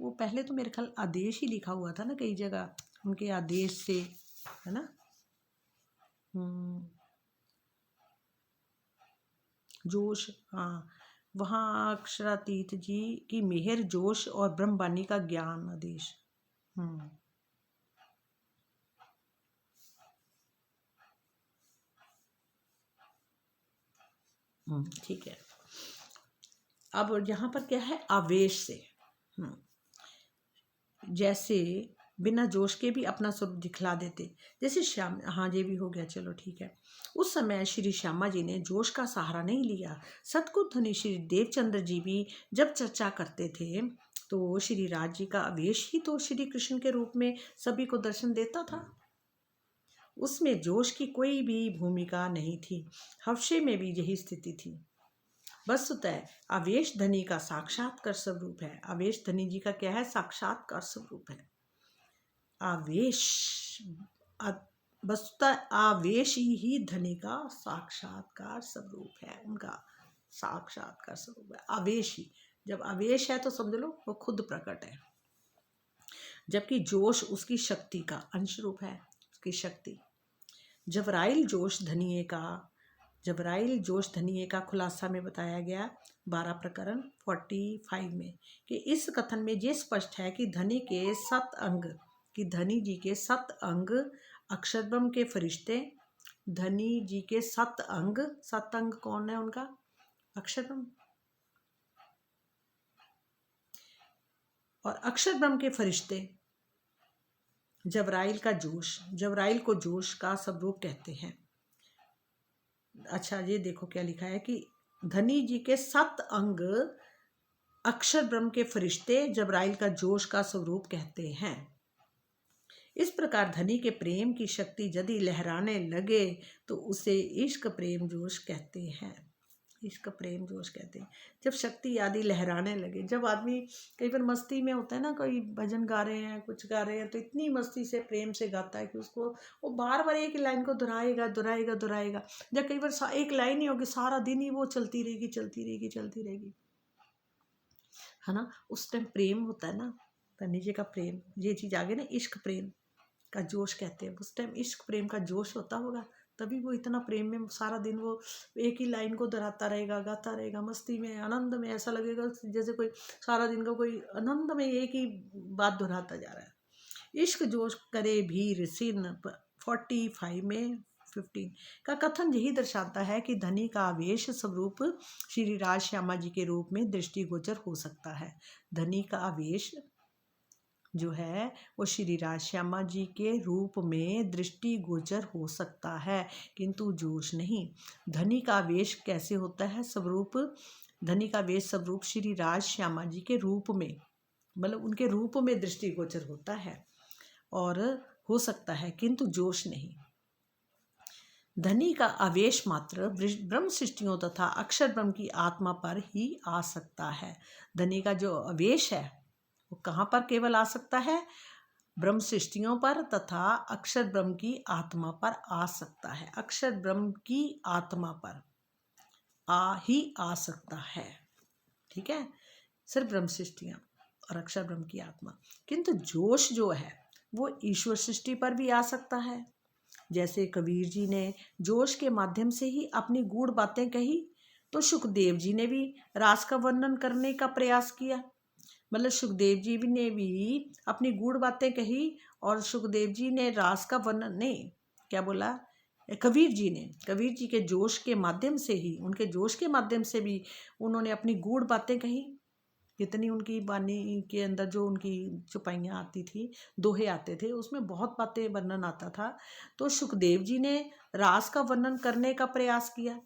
वो पहले तो मेरे ख्याल आदेश ही लिखा हुआ था ना कई जगह, उनके आदेश से, है ना। जोश, हाँ, वहाँ अक्षरातीत जी की मेहर, जोश और ब्रह्मवाणी का ज्ञान, आदेश। ठीक है। अब यहाँ पर क्या है, आवेश से, जैसे बिना जोश के भी अपना स्वरूप दिखला देते, जैसे श्याम, हाँ ये भी हो गया, चलो ठीक है। उस समय श्री श्यामा जी ने जोश का सहारा नहीं लिया। सतगुरु धनी श्री देवचंद्र जी भी जब चर्चा करते थे तो श्री राज जी का आवेश ही तो श्री कृष्ण के रूप में सभी को दर्शन देता था। उसमें जोश की कोई भी भूमिका नहीं थी। हवशे में भी यही स्थिति थी। वस्तुतः आवेश धनी का साक्षात्कार स्वरूप है। आवेश धनी जी का क्या है, साक्षात्कार स्वरूप है। आवेश, वस्तुतः आवेश ही धनी का साक्षात्कार स्वरूप है। उनका साक्षात्कार स्वरूप है आवेश ही। जब आवेश है तो समझ लो वो खुद प्रकट है, जबकि जोश उसकी शक्ति का अंश रूप है, उसकी शक्ति। जबराइल जोश धनिये का खुलासा में बताया गया 12 प्रकरण 45 में कि इस कथन में ये स्पष्ट है कि धनी जी के 7 अंग अक्षरब्रह्म के फरिश्ते, धनी जी के 7 अंग कौन है उनका, अक्षरब्रह्म, और अक्षरब्रह्म के फरिश्ते जबराइल को जोश का स्वरूप कहते हैं। अच्छा, ये देखो क्या लिखा है कि धनी जी के 7 अंग अक्षर ब्रह्म के फरिश्ते जबराइल का जोश का स्वरूप कहते हैं। इस प्रकार धनी के प्रेम की शक्ति यदि लहराने लगे तो उसे इश्क प्रेम जोश कहते हैं। इश्क प्रेम जोश कहते हैं जब शक्ति आदि लहराने लगे। जब आदमी कई बार मस्ती में होता है ना, कोई भजन गा रहे हैं, कुछ गा रहे हैं, तो इतनी मस्ती से प्रेम से गाता है कि उसको वो बार बार एक लाइन को दोहराएगा। जब कई बार एक लाइन ही होगी, सारा दिन ही वो चलती रहेगी, है ना। उस टाइम प्रेम होता है ना, धनी जी का प्रेम, ये चीज़ आगे ना, इश्क प्रेम का जोश कहते हैं। उस टाइम इश्क प्रेम का जोश होता होगा, तभी वो इतना प्रेम में सारा दिन वो एक ही लाइन को दोहराता रहेगा, गाता रहेगा, मस्ती में, आनंद में। ऐसा लगेगा जैसे कोई सारा दिन का कोई आनंद में एक ही बात दोहराता जा रहा है। इश्क जोश करे भीर सिन 45 में 15 का कथन यही दर्शाता है कि धनी का आवेश स्वरूप श्री राज श्यामा जी के रूप में दृष्टिगोचर हो सकता है। धनी का आवेश जो है वो श्री राज श्यामा जी के रूप में दृष्टिगोचर हो सकता है, किंतु जोश नहीं। धनी का आवेश कैसे होता है, स्वरूप, धनी का आवेश स्वरूप श्री राज श्यामा जी के रूप में, मतलब उनके रूप में दृष्टिगोचर होता है और हो सकता है, किंतु जोश नहीं। धनी का आवेश मात्र ब्रह्म सृष्टियों तथा अक्षर ब्रह्म की आत्मा पर ही आ सकता है। धनी का जो आवेश है वो कहाँ पर केवल आ सकता है? ब्रह्म सृष्टियों पर तथा अक्षर ब्रह्म की आत्मा पर आ सकता है। अक्षर ब्रह्म की आत्मा पर आ सकता है। ठीक है, सिर्फ ब्रह्म सृष्टियां और अक्षर ब्रह्म की आत्मा। किंतु जोश जो है वो ईश्वर सृष्टि पर भी आ सकता है। जैसे कबीर जी ने जोश के माध्यम से ही अपनी गूढ़ बातें कही, तो सुखदेव जी ने भी रास का वर्णन करने का प्रयास किया। मतलब सुखदेव जी ने भी अपनी गूढ़ बातें कही और सुखदेव जी ने रास का वर्णन नहीं, क्या बोला, कबीर जी के जोश के माध्यम से ही, उनके जोश के माध्यम से भी उन्होंने अपनी गूढ़ बातें कही। कितनी उनकी वाणी के अंदर जो उनकी चौपाइयाँ आती थी, दोहे आते थे, उसमें बहुत बातें वर्णन आता था। तो सुखदेव जी ने रास का वर्णन करने का प्रयास किया।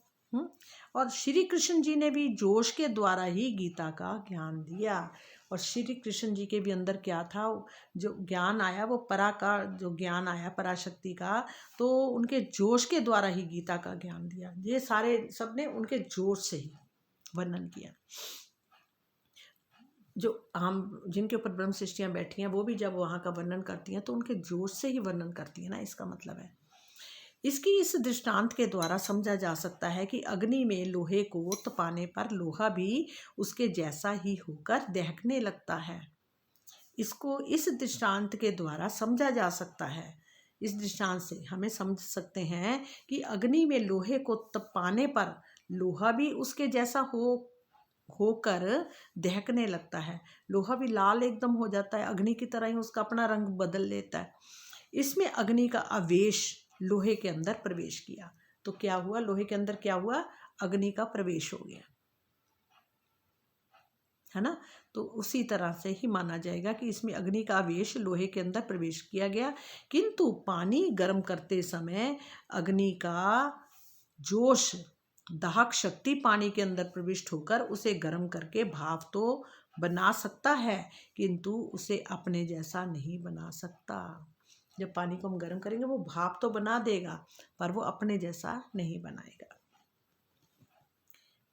और श्री कृष्ण जी ने भी जोश के द्वारा ही गीता का ज्ञान दिया। और श्री कृष्ण जी के भी अंदर क्या था, जो ज्ञान आया वो परा का जो ज्ञान आया पराशक्ति का, तो उनके जोश के द्वारा ही गीता का ज्ञान दिया। ये सारे सबने उनके जोश से ही वर्णन किया। जो हम जिनके ऊपर ब्रह्म सृष्टियाँ बैठी हैं वो भी जब वहाँ का वर्णन करती हैं तो उनके जोश से ही वर्णन करती है ना, इसका मतलब है। इसकी इस दृष्टांत के द्वारा समझा जा सकता है कि अग्नि में लोहे को तपाने पर लोहा भी उसके जैसा ही होकर दहकने लगता है। इसको इस दृष्टांत के द्वारा समझा जा सकता है। इस दृष्टांत से हमें समझ सकते हैं कि अग्नि में लोहे को तपाने पर लोहा भी उसके जैसा होकर दहकने लगता है। लोहा भी लाल एकदम हो जाता है, अग्नि की तरह ही उसका अपना रंग बदल लेता है। इसमें अग्नि का आवेश लोहे के अंदर प्रवेश किया, तो क्या हुआ, लोहे के अंदर क्या हुआ, अग्नि का प्रवेश हो गया, है ना। तो उसी तरह से ही माना जाएगा कि इसमें अग्नि का आवेश लोहे के अंदर प्रवेश किया गया। किंतु पानी गर्म करते समय अग्नि का जोश दाहक शक्ति पानी के अंदर प्रविष्ट होकर उसे गर्म करके भाप तो बना सकता है, किंतु उसे अपने जैसा नहीं बना सकता। जब पानी को हम गर्म करेंगे वो भाप तो बना देगा पर वो अपने जैसा नहीं बनाएगा।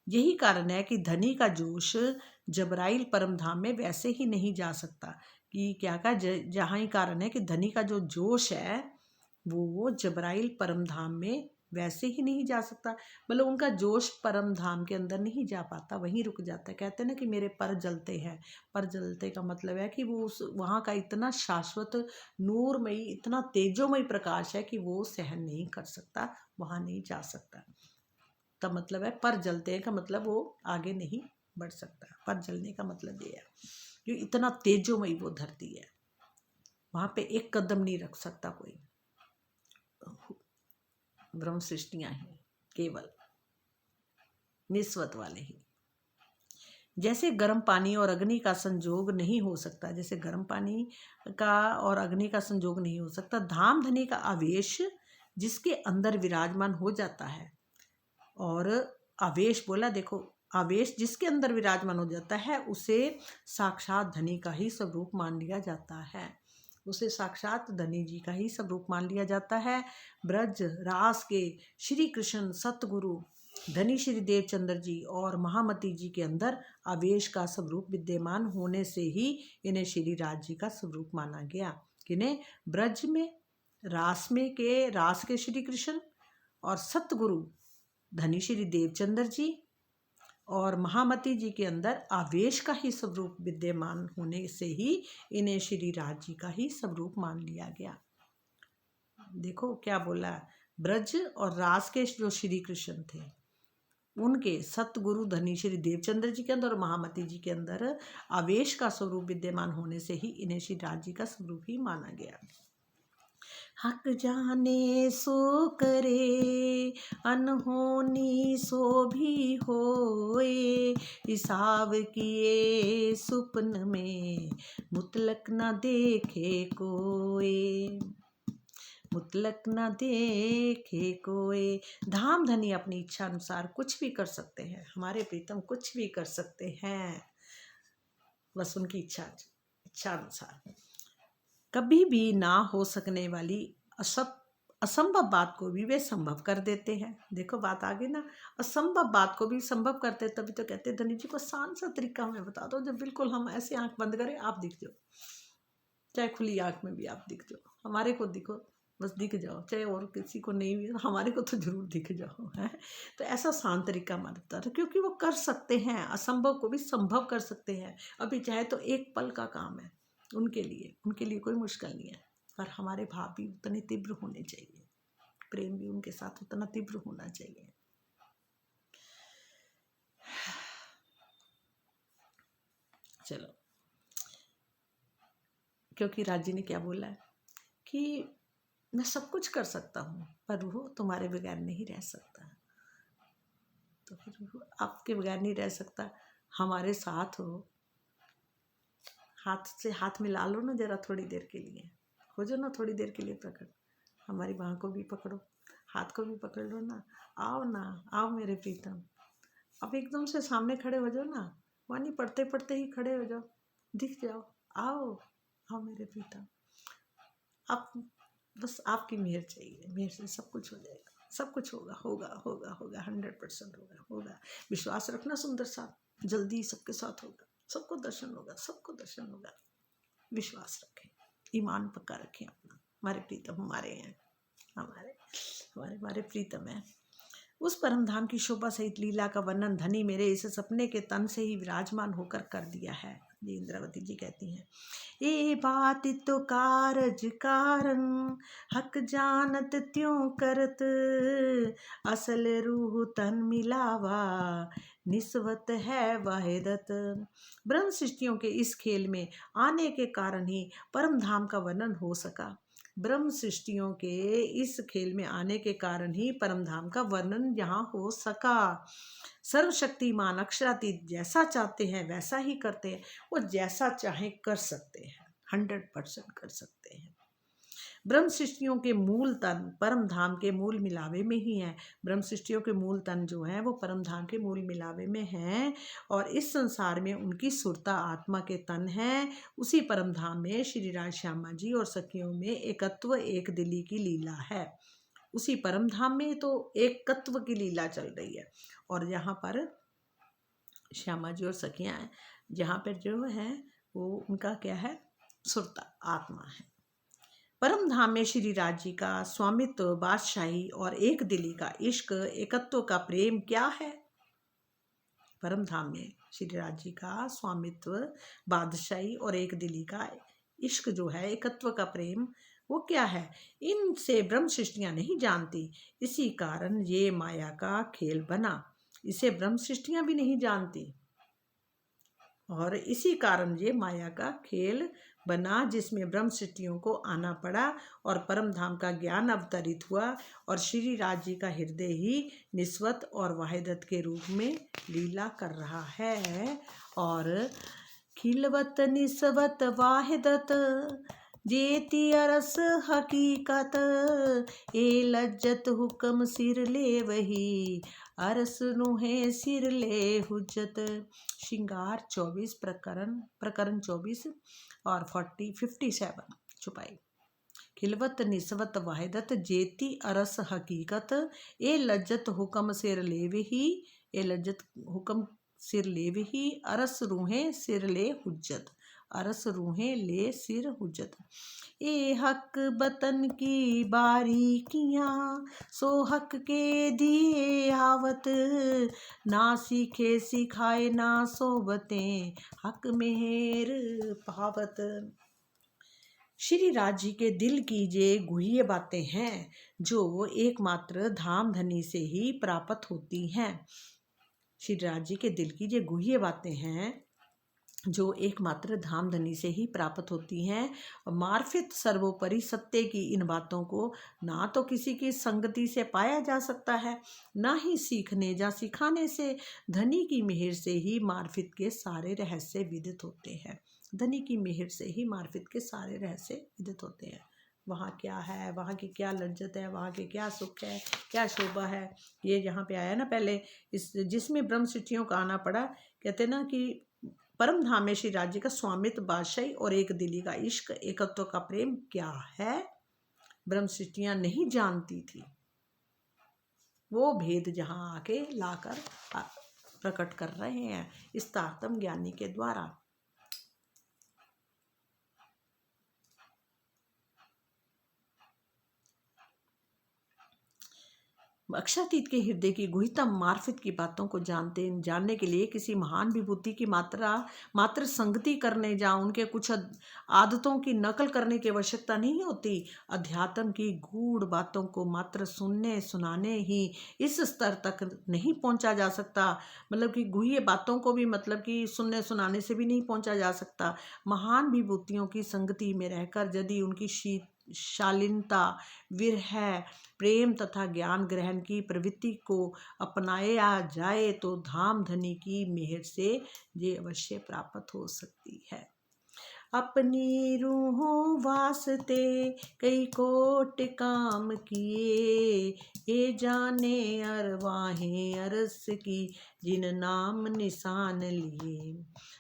यही कारण है कि धनी का जोश जबराइल परमधाम में वैसे ही नहीं जा सकता। कि क्या का जहाँ ही कारण है कि धनी का जो जोश है वो जबराइल परमधाम में वैसे ही नहीं जा सकता। मतलब उनका जोश परम धाम के अंदर नहीं जा पाता, वहीं रुक जाता है। कहते हैं ना कि मेरे पर जलते हैं। पर जलते का मतलब है कि वो उस वहाँ का इतना शाश्वत नूरमयी, इतना तेजोमय प्रकाश है कि वो सहन नहीं कर सकता, वहाँ नहीं जा सकता। तब मतलब है पर जलते हैं का मतलब वो आगे नहीं बढ़ सकता। पर जलने का मतलब ये है कि इतना तेजोमयी वो धरती है, वहाँ पे एक कदम नहीं रख सकता कोई। ब्रह्म सृष्टियाँ ही केवल निस्वत वाले ही। जैसे गर्म पानी और अग्नि का संजोग नहीं हो सकता, जैसे गर्म पानी का और अग्नि का संजोग नहीं हो सकता, धाम धनी का आवेश जिसके अंदर विराजमान हो जाता है। और आवेश बोला, देखो आवेश जिसके अंदर विराजमान हो जाता है उसे साक्षात धनी का ही स्वरूप मान लिया जाता है। उसे साक्षात धनी जी का ही स्वरूप मान लिया जाता है। ब्रज रास के श्री कृष्ण सतगुरु धनी श्री देवचंद्र जी और महामती जी के अंदर आवेश का स्वरूप विद्यमान होने से ही इन्हें श्री राज जी का स्वरूप माना गया। किन्हें? ब्रज में रास के श्री कृष्ण और सतगुरु धनी श्री देवचंद्र जी और महामती जी के अंदर आवेश का ही स्वरूप विद्यमान होने से ही इन्हें श्री राज जी का ही स्वरूप मान लिया गया। देखो क्या बोला, ब्रज और रास के जो श्री कृष्ण थे उनके सतगुरु धनी श्री देवचंद्र जी के अंदर और महामती जी के अंदर आवेश का स्वरूप विद्यमान होने से ही इन्हें श्री राज जी का स्वरूप ही माना गया। हक जाने सो करे, अनहोनी सो भी होए, हिसाब किए सुपन में, मुतलक न देखे कोई, मुतलक न देखे कोई। धाम धनी अपनी इच्छा अनुसार कुछ भी कर सकते हैं, हमारे प्रीतम कुछ भी कर सकते हैं, बस उनकी इच्छा अनुसार। कभी भी ना हो सकने वाली असंभव बात को भी वे संभव कर देते हैं। देखो बात आ गई ना, असंभव बात को भी संभव करते, तभी तो कहते हैं धनी जी को आसान सा तरीका हमें बता दो, जब बिल्कुल हम ऐसे आंख बंद करें आप दिख जाओ, चाहे खुली आंख में भी आप दिख जाओ, हमारे को दिखो, बस दिख जाओ, चाहे और किसी को नहीं भी, हमारे को तो जरूर दिख जाओ है। तो ऐसा आसान तरीका मानता था, क्योंकि वो कर सकते हैं, असंभव को भी संभव कर सकते हैं। अभी चाहे तो एक पल का काम है उनके लिए कोई मुश्किल नहीं है, पर हमारे भाव भी उतने तीव्र होने चाहिए, प्रेम भी उनके साथ उतना तीव्र होना चाहिए। चलो, क्योंकि राजी ने क्या बोला है कि मैं सब कुछ कर सकता हूँ, पर वो तुम्हारे बगैर नहीं रह सकता। तो फिर वो आपके बगैर नहीं रह सकता, हमारे साथ हो, हाथ से हाथ मिला लो ना जरा थोड़ी देर के लिए, हो जाओ ना थोड़ी देर के लिए प्रकट, हमारी बाह को भी पकड़ो, हाथ को भी पकड़ लो ना, आओ मेरे प्रीतम। अब एकदम से सामने खड़े हो जाओ ना, वानी पढ़ते पढ़ते ही खड़े हो जाओ, दिख जाओ, आओ मेरे प्रीतम। आप बस आपकी मेहर चाहिए, मेहर से सब कुछ हो जाएगा, सब कुछ होगा होगा होगा होगा 100% होगा। विश्वास रखना सुंदर सा, जल्दी सबके साथ होगा, सबको दर्शन होगा, सबको दर्शन होगा। विश्वास रखें, ईमान पक्का रखें अपना। हमारे प्रीतम हमारे हैं, हमारे हमारे हमारे प्रीतम है। उस परम धाम की शोभा सहित लीला का वर्णन धनी मेरे इस सपने के तन से ही विराजमान होकर कर दिया है। ये इंद्रावती जी कहती हैं, ए बात तो कारज कारण हक जानत त्यों करत, असल रूह तन मिलावा निस्वत है वाहिदत। ब्रह्म सृष्टियों के इस खेल में आने के कारण ही परम धाम का वर्णन हो सका। ब्रह्म सृष्टियों के इस खेल में आने के कारण ही परम धाम का वर्णन यहाँ हो सका। सर्वशक्तिमान अक्षरातीत जैसा चाहते हैं वैसा ही करते हैं, वो जैसा चाहे कर सकते हैं, 100% कर सकते हैं। ब्रह्म सृष्टियों के मूल तन परम धाम के मूल मिलावे में ही है। ब्रह्म सृष्टियों के मूल तन जो है वो परम धाम के मूल मिलावे में हैं, और इस संसार में उनकी सुरता आत्मा के तन है। उसी परम धाम में श्री राज श्यामा जी और सखियों में एकत्व एक दिली की लीला है। उसी परम धाम में तो एकत्व की लीला चल रही है, और यहाँ पर श्यामा जी और सखियाँ हैं, जहाँ पर जो है वो उनका क्या है, सुरता आत्मा है। परम धाम में श्री राज जी का स्वामित्व, बादशाही और एक दिली का इश्क, एकत्व का प्रेम क्या है। परम धाम में श्री राज जी का स्वामित्व, बादशाही और एक दिली का इश्क जो है, एकत्व का प्रेम, वो क्या है, इनसे ब्रह्म सृष्टियाँ नहीं जानती। इसी कारण ये माया का खेल बना, इसे ब्रह्म सृष्टियाँ भी नहीं जानती, और इसी कारण ये माया का खेल बना, जिसमें ब्रह्म सृष्टियों को आना पड़ा और परम धाम का ज्ञान अवतरित हुआ, और श्री राज जी का हृदय ही निस्वत और वाहिदत के रूप में लीला कर रहा है। और खिलवत निस्वत वाहिदत जेती अरस हकीकत, ए लज्जत हुक्म सिर ले वही, अरस नुहे सिर ले हुज्जत। श्रृंगार 24 प्रकरण 24 और 57 छुपाई। खिलवत निस्वत वाहिदत जेती अरस हकीकत, ए लज्जत हुक्म सिर लेवे ही, ए लज्जत हुक्म सिर लेवे ही, अरस रूहें सिर ले हुज्जत, अरस रूहें ले सिर हुज्जत। ए हक बतन की बारीकियाँ सो हक के दिए आवत, ना सीखे सिखाए ना सोबतें हक मेहर पावत। श्री राज जी के दिल की ये गुह्य बातें हैं जो एकमात्र धाम धनी से ही प्राप्त होती हैं। श्री राज जी के दिल की ये गुह्य बातें हैं जो एकमात्र धाम धनी से ही प्राप्त होती हैं। मार्फित सर्वोपरि सत्य की इन बातों को ना तो किसी की संगति से पाया जा सकता है, ना ही सीखने या सिखाने से। धनी की मेहर से ही मार्फित के सारे रहस्य विदित होते हैं, धनी की मेहर से ही मार्फित के सारे रहस्य विदित होते हैं। वहाँ क्या है, वहाँ की क्या लज्जत है, वहाँ के क्या सुख है, क्या शोभा है, ये यहाँ पे आया ना पहले, इस जिसमें ब्रह्म सृष्टियों का आना पड़ा। कहते ना कि परम धाम में श्री राज्य का स्वामित्व, बादशाही और एक दिली का इश्क, एकत्व का प्रेम क्या है। ब्रह्म सृष्टियाँ नहीं जानती थी, वो भेद जहाँ आके लाकर प्रकट कर रहे हैं इस तारतम ज्ञानी के द्वारा। अक्षातीत के हृदय की गुहितम मार्फत की बातों को जानने के लिए किसी महान विभूति की मात्र संगति करने जा उनके कुछ आदतों की नकल करने की आवश्यकता नहीं होती। अध्यात्म की गूढ़ बातों को मात्र सुनने सुनाने ही इस स्तर तक नहीं पहुंचा जा सकता। मतलब कि गुह्य बातों को भी मतलब कि सुनने सुनाने से भी नहीं पहुंचा जा सकता। महान विभूतियों की संगति में रहकर यदि उनकी शालीनता, विरह, प्रेम तथा ज्ञान ग्रहण की प्रवृत्ति को अपनाया जाए तो धाम धनी की मेहर से ये अवश्य प्राप्त हो सकती है। अपनी रूहों वास्ते कई कोट काम किए, ये जाने अरवाहें अरस की जिन नाम निशान लिए।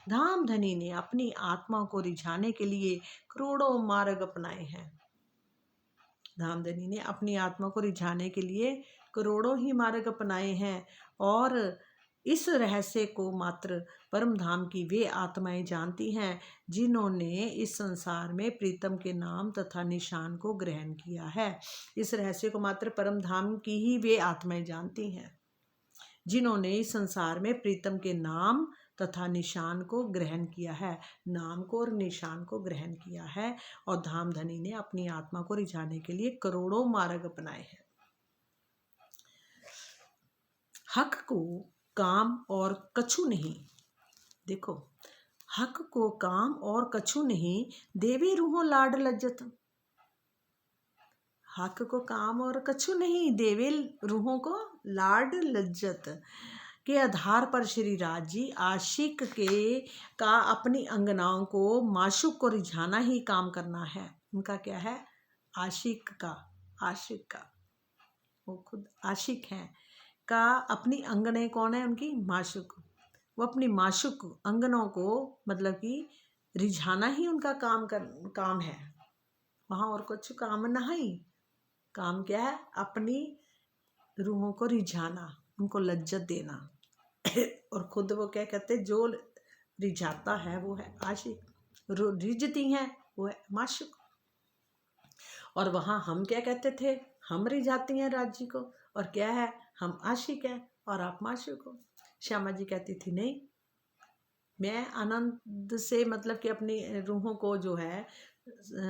धाम धनी ने अपनी आत्मा को रिझाने के लिए करोड़ों मार्ग अपनाए हैं। धामधनी ने अपनी आत्मा को रिझाने के लिए करोड़ों ही मार्ग अपनाए हैं और इस रहस्य को मात्र परम धाम की वे आत्माएं जानती हैं जिन्होंने इस संसार में प्रीतम के नाम तथा निशान को ग्रहण किया है। इस रहस्य को मात्र परम धाम की ही वे आत्माएं जानती हैं जिन्होंने इस संसार में प्रीतम के नाम तथा निशान को ग्रहण किया है, नाम को और निशान को ग्रहण किया है। और धामधनी ने अपनी आत्मा को रिझाने के लिए करोड़ों मार्ग अपनाए हैं। हक को काम और कछु नहीं, देखो, हक को काम और कछु नहीं, देवे रूहों लाड लज्जत। हक को काम और कछु नहीं, देवे रूहों को लाड लज्जत के आधार पर श्री राज जी आशिक का अपनी अंगनाओं को माशूक को रिझाना ही काम करना है। उनका क्या है? आशिक का वो खुद आशिक हैं का अपनी अंगने कौन है? उनकी माशूक। वो अपनी माशूक अंगनों को मतलब कि रिझाना ही उनका काम है। वहाँ और कुछ काम नहीं। काम क्या है? अपनी रूहों को रिझाना, उनको लज्जत देना। और खुद वो क्या कहते, जो रिझाता है वो है आशिक, रिझती हैं वो है माशूक। और वहाँ हम क्या कहते थे? हम रिझाती हैं राज जी को, और क्या है? हम आशिक हैं और आप माशूक हो। श्यामा जी कहती थी नहीं, मैं आनंद से मतलब कि अपनी रूहों को जो है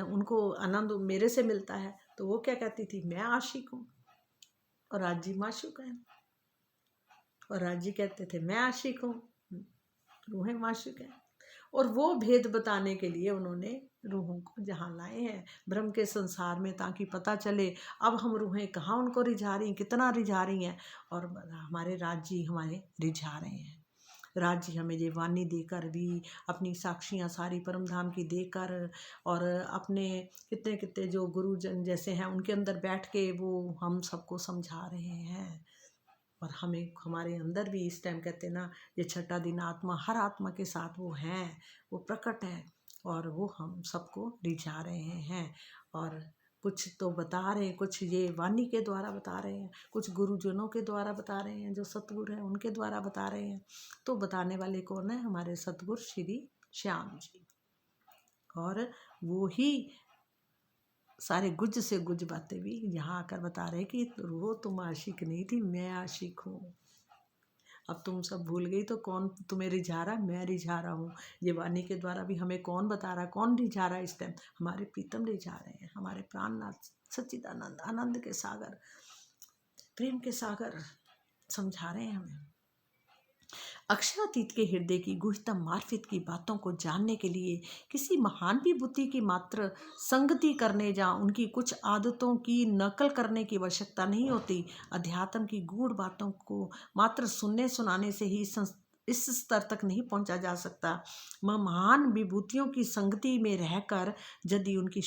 उनको आनंद मेरे से मिलता है। तो वो क्या कहती थी? मैं आशिक हूँ और राज जी माशूक हैं। और राज जी कहते थे मैं आशिक हूँ, रूहें माशूक हैं। और वो भेद बताने के लिए उन्होंने रूहों को जहाँ लाए हैं ब्रह्म के संसार में, ताकि पता चले अब हम रूहें कहाँ उनको रिझा रही, कितना रिझा रही हैं। और हमारे राज जी हमारे रिझा रहे हैं। राज जी हमें ये वाणी देकर भी, अपनी साक्षियाँ सारी परम धाम की देकर, और अपने कितने कितने जो गुरुजन जैसे हैं उनके अंदर बैठ के वो हम सबको समझा रहे हैं। और हमें हमारे अंदर भी इस टाइम कहते हैं ना, ये छठा दिन आत्मा हर आत्मा के साथ वो हैं, वो प्रकट है और वो हम सबको रिझा रहे हैं। और कुछ तो बता रहे हैं, कुछ ये वाणी के द्वारा बता रहे हैं, कुछ गुरुजनों के द्वारा बता रहे हैं, जो सतगुरु हैं उनके द्वारा बता रहे हैं। तो बताने वाले कौन है? हमारे सतगुरु श्री श्याम जी। और वो ही सारे गुज से गुज बातें भी यहाँ आकर बता रहे कि वो तुम आशिक नहीं थी, मैं आशिक हूँ। अब तुम सब भूल गई तो कौन तुम्हें रिझा रहा? मैं रिझा रहा हूँ। ये वाणी के द्वारा भी हमें कौन बता रहा है? कौन रिझा रहा है इस टाइम? हमारे प्रीतम रिझा रहे हैं, हमारे प्राणनाथ सच्चिदानंद आनंद के सागर, प्रेम के सागर समझा रहे हैं हमें। अक्षरातीत के हृदय की गुह्यतम मार्फत की बातों को जानने के लिए किसी महान विभूति की मात्र संगति करने जा उनकी कुछ आदतों की नकल करने की आवश्यकता नहीं होती। अध्यात्म की गूढ़ बातों को मात्र सुनने सुनाने से ही इस स्तर तक नहीं पहुंचा जा सकता। महान विभूतियों की संगति में रहकर यदि उनकी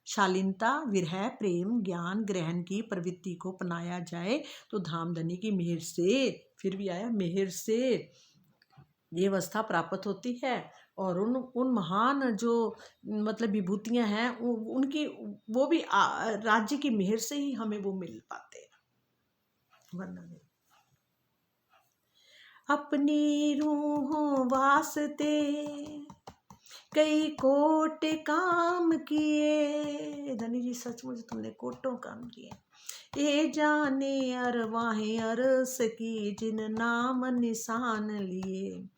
शालीनता, विरह, प्रेम, ज्ञान ग्रहण की प्रवृत्ति को अपनाया जाए तो धामधनी की मेहर से, फिर भी आया मेहर से, ये अवस्था प्राप्त होती है। और उन महान जो मतलब विभूतियां हैं उनकी वो भी राज्य की मेहर से ही हमें वो मिल पाते हैं, वरना नहीं। अपनी रूहों वास्ते कई कोट काम किए, धनी जी सचमुच तुमने कोटों काम किए। ये जाने अरवाहें अरस की जिन नाम निशान लिए।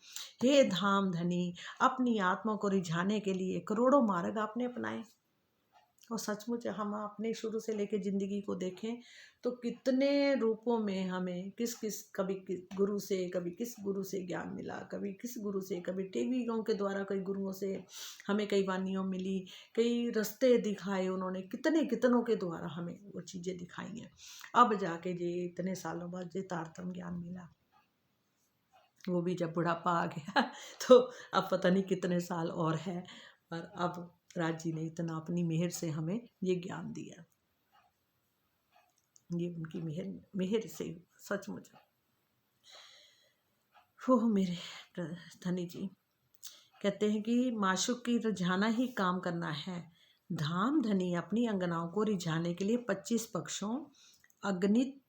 हे धाम धनी, अपनी आत्मा को रिझाने के लिए करोड़ों मार्ग आपने अपनाए। और सचमुच हम अपने शुरू से लेके ज़िंदगी को देखें तो कितने रूपों में हमें कभी किस गुरु से, कभी किस गुरु से ज्ञान मिला, कभी किस गुरु से, कभी टीवीओं के द्वारा कई गुरुओं से हमें कई वानियों मिली, कई रास्ते दिखाए उन्होंने, कितनों के द्वारा हमें वो चीज़ें दिखाई हैं। अब जाके जे इतने सालों बाद जे तारतम ज्ञान मिला, वो भी जब बुढ़ापा आ गया तो अब पता नहीं कितने साल और है, पर अब राज जी ने इतना अपनी मेहर से हमें ये ज्ञान दिया, ये उनकी मेहर से सचमुच। वो मेरे धनी जी कहते हैं कि माशूक की रिझाना ही काम करना है। धाम धनी अपनी अंगनाओं को रिझाने के लिए 25 पक्षों, अगणित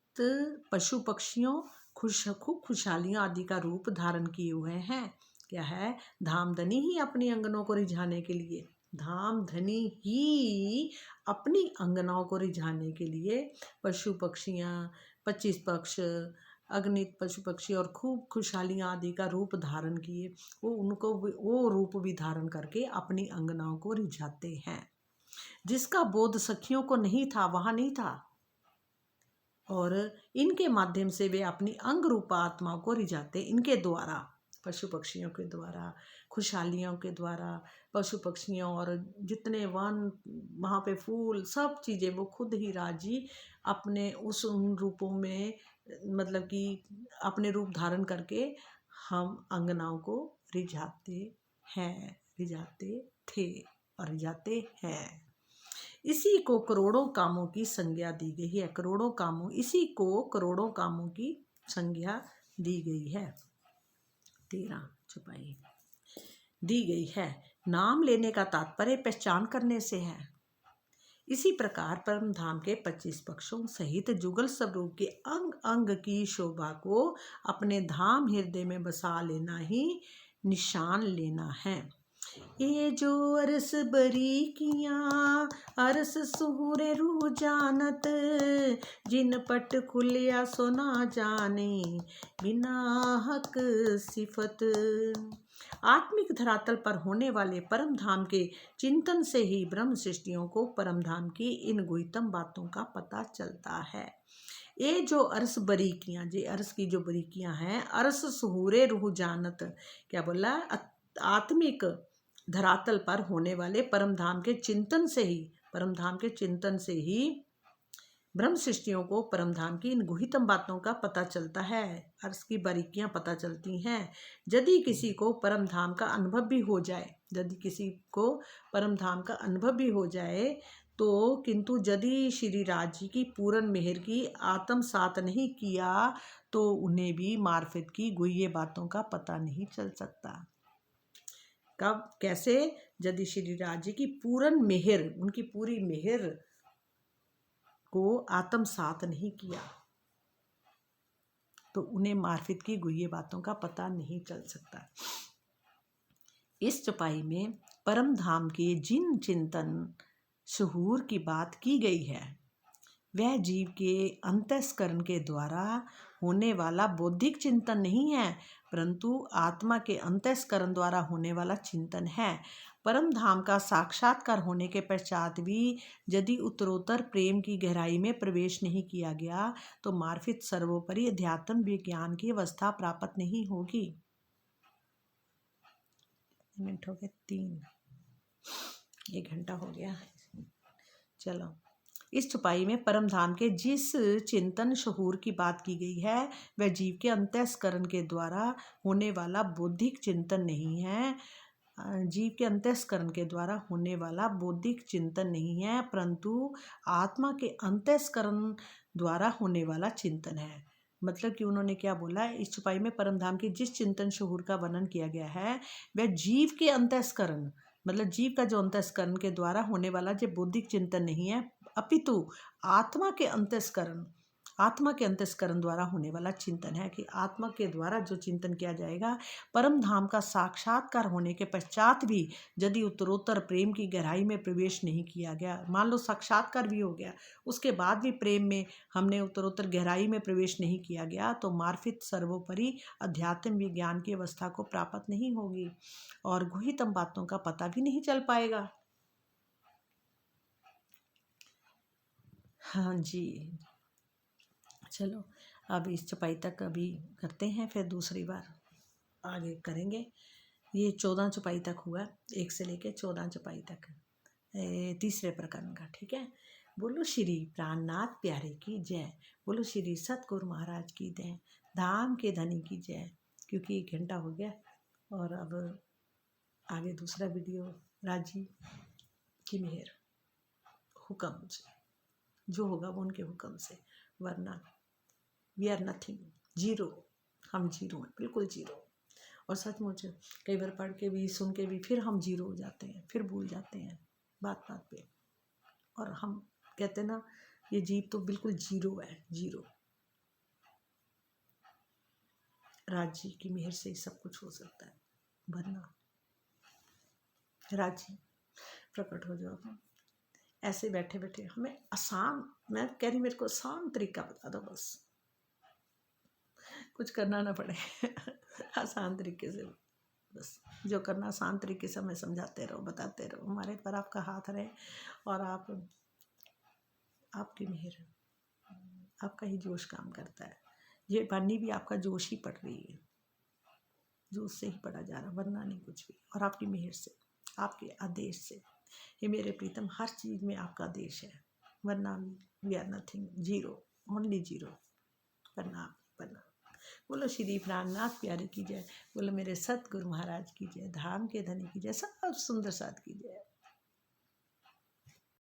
पशु पक्षियों, खूब खुशहालियों आदि का रूप धारण किए हुए हैं। क्या है? धाम धनी ही अपनी अंगनों को रिझाने के लिए, धाम धनी ही अपनी अंगनाओं को रिझाने के लिए पशु पक्षियाँ, 25 पक्ष, अगणित पशु पक्षी और खूब खुशहालियाँ आदि का रूप धारण किए, वो रूप भी धारण करके अपनी अंगनाओं को रिझाते हैं। जिसका बोध सखियों को नहीं था, वहाँ नहीं था, और इनके माध्यम से वे अपनी अंग रूपा आत्माओं को रिझाते, इनके द्वारा, पशु पक्षियों के द्वारा, खुशहालियों के द्वारा, पशु पक्षियों और जितने वन वहाँ पे फूल सब चीज़ें वो खुद ही राजी अपने उन रूपों में, मतलब कि अपने रूप धारण करके हम अंगनाओं को रिझाते हैं, रिझाते थे और रिझाते हैं। इसी को करोड़ों कामों की संज्ञा दी गई है। इसी को करोड़ों कामों की संज्ञा दी गई है। 13 छुपाई दी गई है। नाम लेने का तात्पर्य पहचान करने से है। इसी प्रकार परम धाम के 25 पक्षों सहित जुगल स्वरूप के अंग अंग की शोभा को अपने धाम हृदय में बसा लेना ही निशान लेना है। ये जो अरस बरी किया अरस सुहरे रू जानत, जिन पट खुलिया सोना जाने बिना हक सिफत। आत्मिक धरातल पर होने वाले परम धाम के चिंतन से ही ब्रह्म सृष्टियों को परम धाम की इन गुह्यतम बातों का पता चलता है। ये जो अरस बरीकियां, जे अरस की जो बरीकियां हैं, अरस सुहूरे रूह जानत, क्या बोला? आत्मिक धरातल पर होने वाले परम धाम के चिंतन से ही ब्रह्म सृष्टियों को परम धाम की इन गुह्यतम बातों का पता चलता है, अर्श की बारीकियां पता चलती हैं। यदि किसी को परम धाम का अनुभव भी हो जाए तो किंतु यदि श्री राज जी की पूर्ण मेहर की आत्मसात नहीं किया तो उन्हें भी मार्फत की गुह्य बातों का पता नहीं चल सकता। कब, कैसे? यदि श्री राज जी की पूर्ण मेहर, उनकी पूरी मेहर को आत्मसात नहीं किया तो उन्हें मार्फत की गुह्य बातों का पता नहीं चल सकता। इस चौपाई में परम धाम के जिन चिंतन शहूर की बात की गई है वह जीव के अंतःस्करण के द्वारा होने वाला बौद्धिक चिंतन नहीं है, परंतु आत्मा के अंतःस्करण द्वारा होने वाला चिंतन है। परम धाम का साक्षात्कार होने के पश्चात भी यदि उत्तरोत्तर प्रेम की गहराई में प्रवेश नहीं किया गया तो मार्फित सर्वोपरि अध्यात्म विज्ञान की अवस्था प्राप्त नहीं होगी। मिनट हो गए 3, 1 घंटा हो गया। चलो, इस छुपाई में परम धाम के जिस चिंतन शहूर की बात की गई है वह जीव के अंतःस्करण के द्वारा होने वाला बौद्धिक चिंतन नहीं है। जीव के अंतःस्करण के द्वारा होने वाला बौद्धिक चिंतन नहीं है, परंतु आत्मा के अंतःस्करण द्वारा होने वाला चिंतन है। मतलब कि उन्होंने क्या बोला, इस छुपाई में परम धाम की जिस चिंतन शहूर का वर्णन किया गया है वह जीव के अंतस्करण, मतलब जीव का जो अंतस्करण के द्वारा होने वाला जो बौद्धिक चिंतन नहीं है, अपितु आत्मा के अंतस्करण, आत्मा के अंतस्करण द्वारा होने वाला चिंतन है। कि आत्मा के द्वारा जो चिंतन किया जाएगा, परम धाम का साक्षात्कार होने के पश्चात भी यदि उत्तरोत्तर प्रेम की गहराई में प्रवेश नहीं किया गया, मान लो साक्षात्कार भी हो गया, उसके बाद भी प्रेम में हमने उत्तरोत्तर गहराई में प्रवेश नहीं किया गया, तो मार्फित सर्वोपरि अध्यात्म विज्ञान की अवस्था को प्राप्त नहीं होगी और गुहितम बातों का पता भी नहीं चल पाएगा। हाँ जी, चलो अब इस चौपाई तक अभी करते हैं, फिर दूसरी बार आगे करेंगे। ये 14 चौपाई तक हुआ, 1 से लेके 14 चौपाई तक तीसरे प्रकरण का। ठीक है, बोलो श्री प्राणनाथ प्यारे की जय, बोलो श्री सतगुरु महाराज की जय, धाम के धनी की जय। क्योंकि 1 घंटा हो गया और अब आगे दूसरा वीडियो राजी की मेहर, हुक्म से जो होगा वो उनके हुक्म से, वरना वी आर नथिंग, जीरो, हम जीरो हैं, बिल्कुल जीरो। और सचमुच कई बार पढ़ के भी सुन के भी फिर हम जीरो हो जाते हैं, फिर भूल जाते हैं बात बात पे, और हम कहते हैं ना ये जीव तो बिल्कुल जीरो है, जीरो। राज जी की मेहर से ही सब कुछ हो सकता है, वरना राज जी प्रकट हो जाओ। ऐसे बैठे बैठे हमें आसान, मैं कह रही मेरे को आसान तरीका बता दो, बस कुछ करना ना पड़े आसान तरीके से, बस जो करना आसान तरीके से हमें समझाते रहो, बताते रहो, हमारे पर आपका हाथ रहे और आपकी मेहर, आपका ही जोश काम करता है। ये वाणी भी आपका जोश ही पड़ रही है, जोश से ही पढ़ा जा रहा, वरना नहीं कुछ भी। और आपकी मेहर से, आपके आदेश से, ये मेरे प्रीतम हर चीज़ में आपका आदेश है, वरना we are nothing, zero, only zero, वरना। बोलो श्री प्राणनाथ प्यारे की जय, बोलो मेरे सतगुरु महाराज की जय, धाम के धनी की जय, सब सुंदर साथ की जय।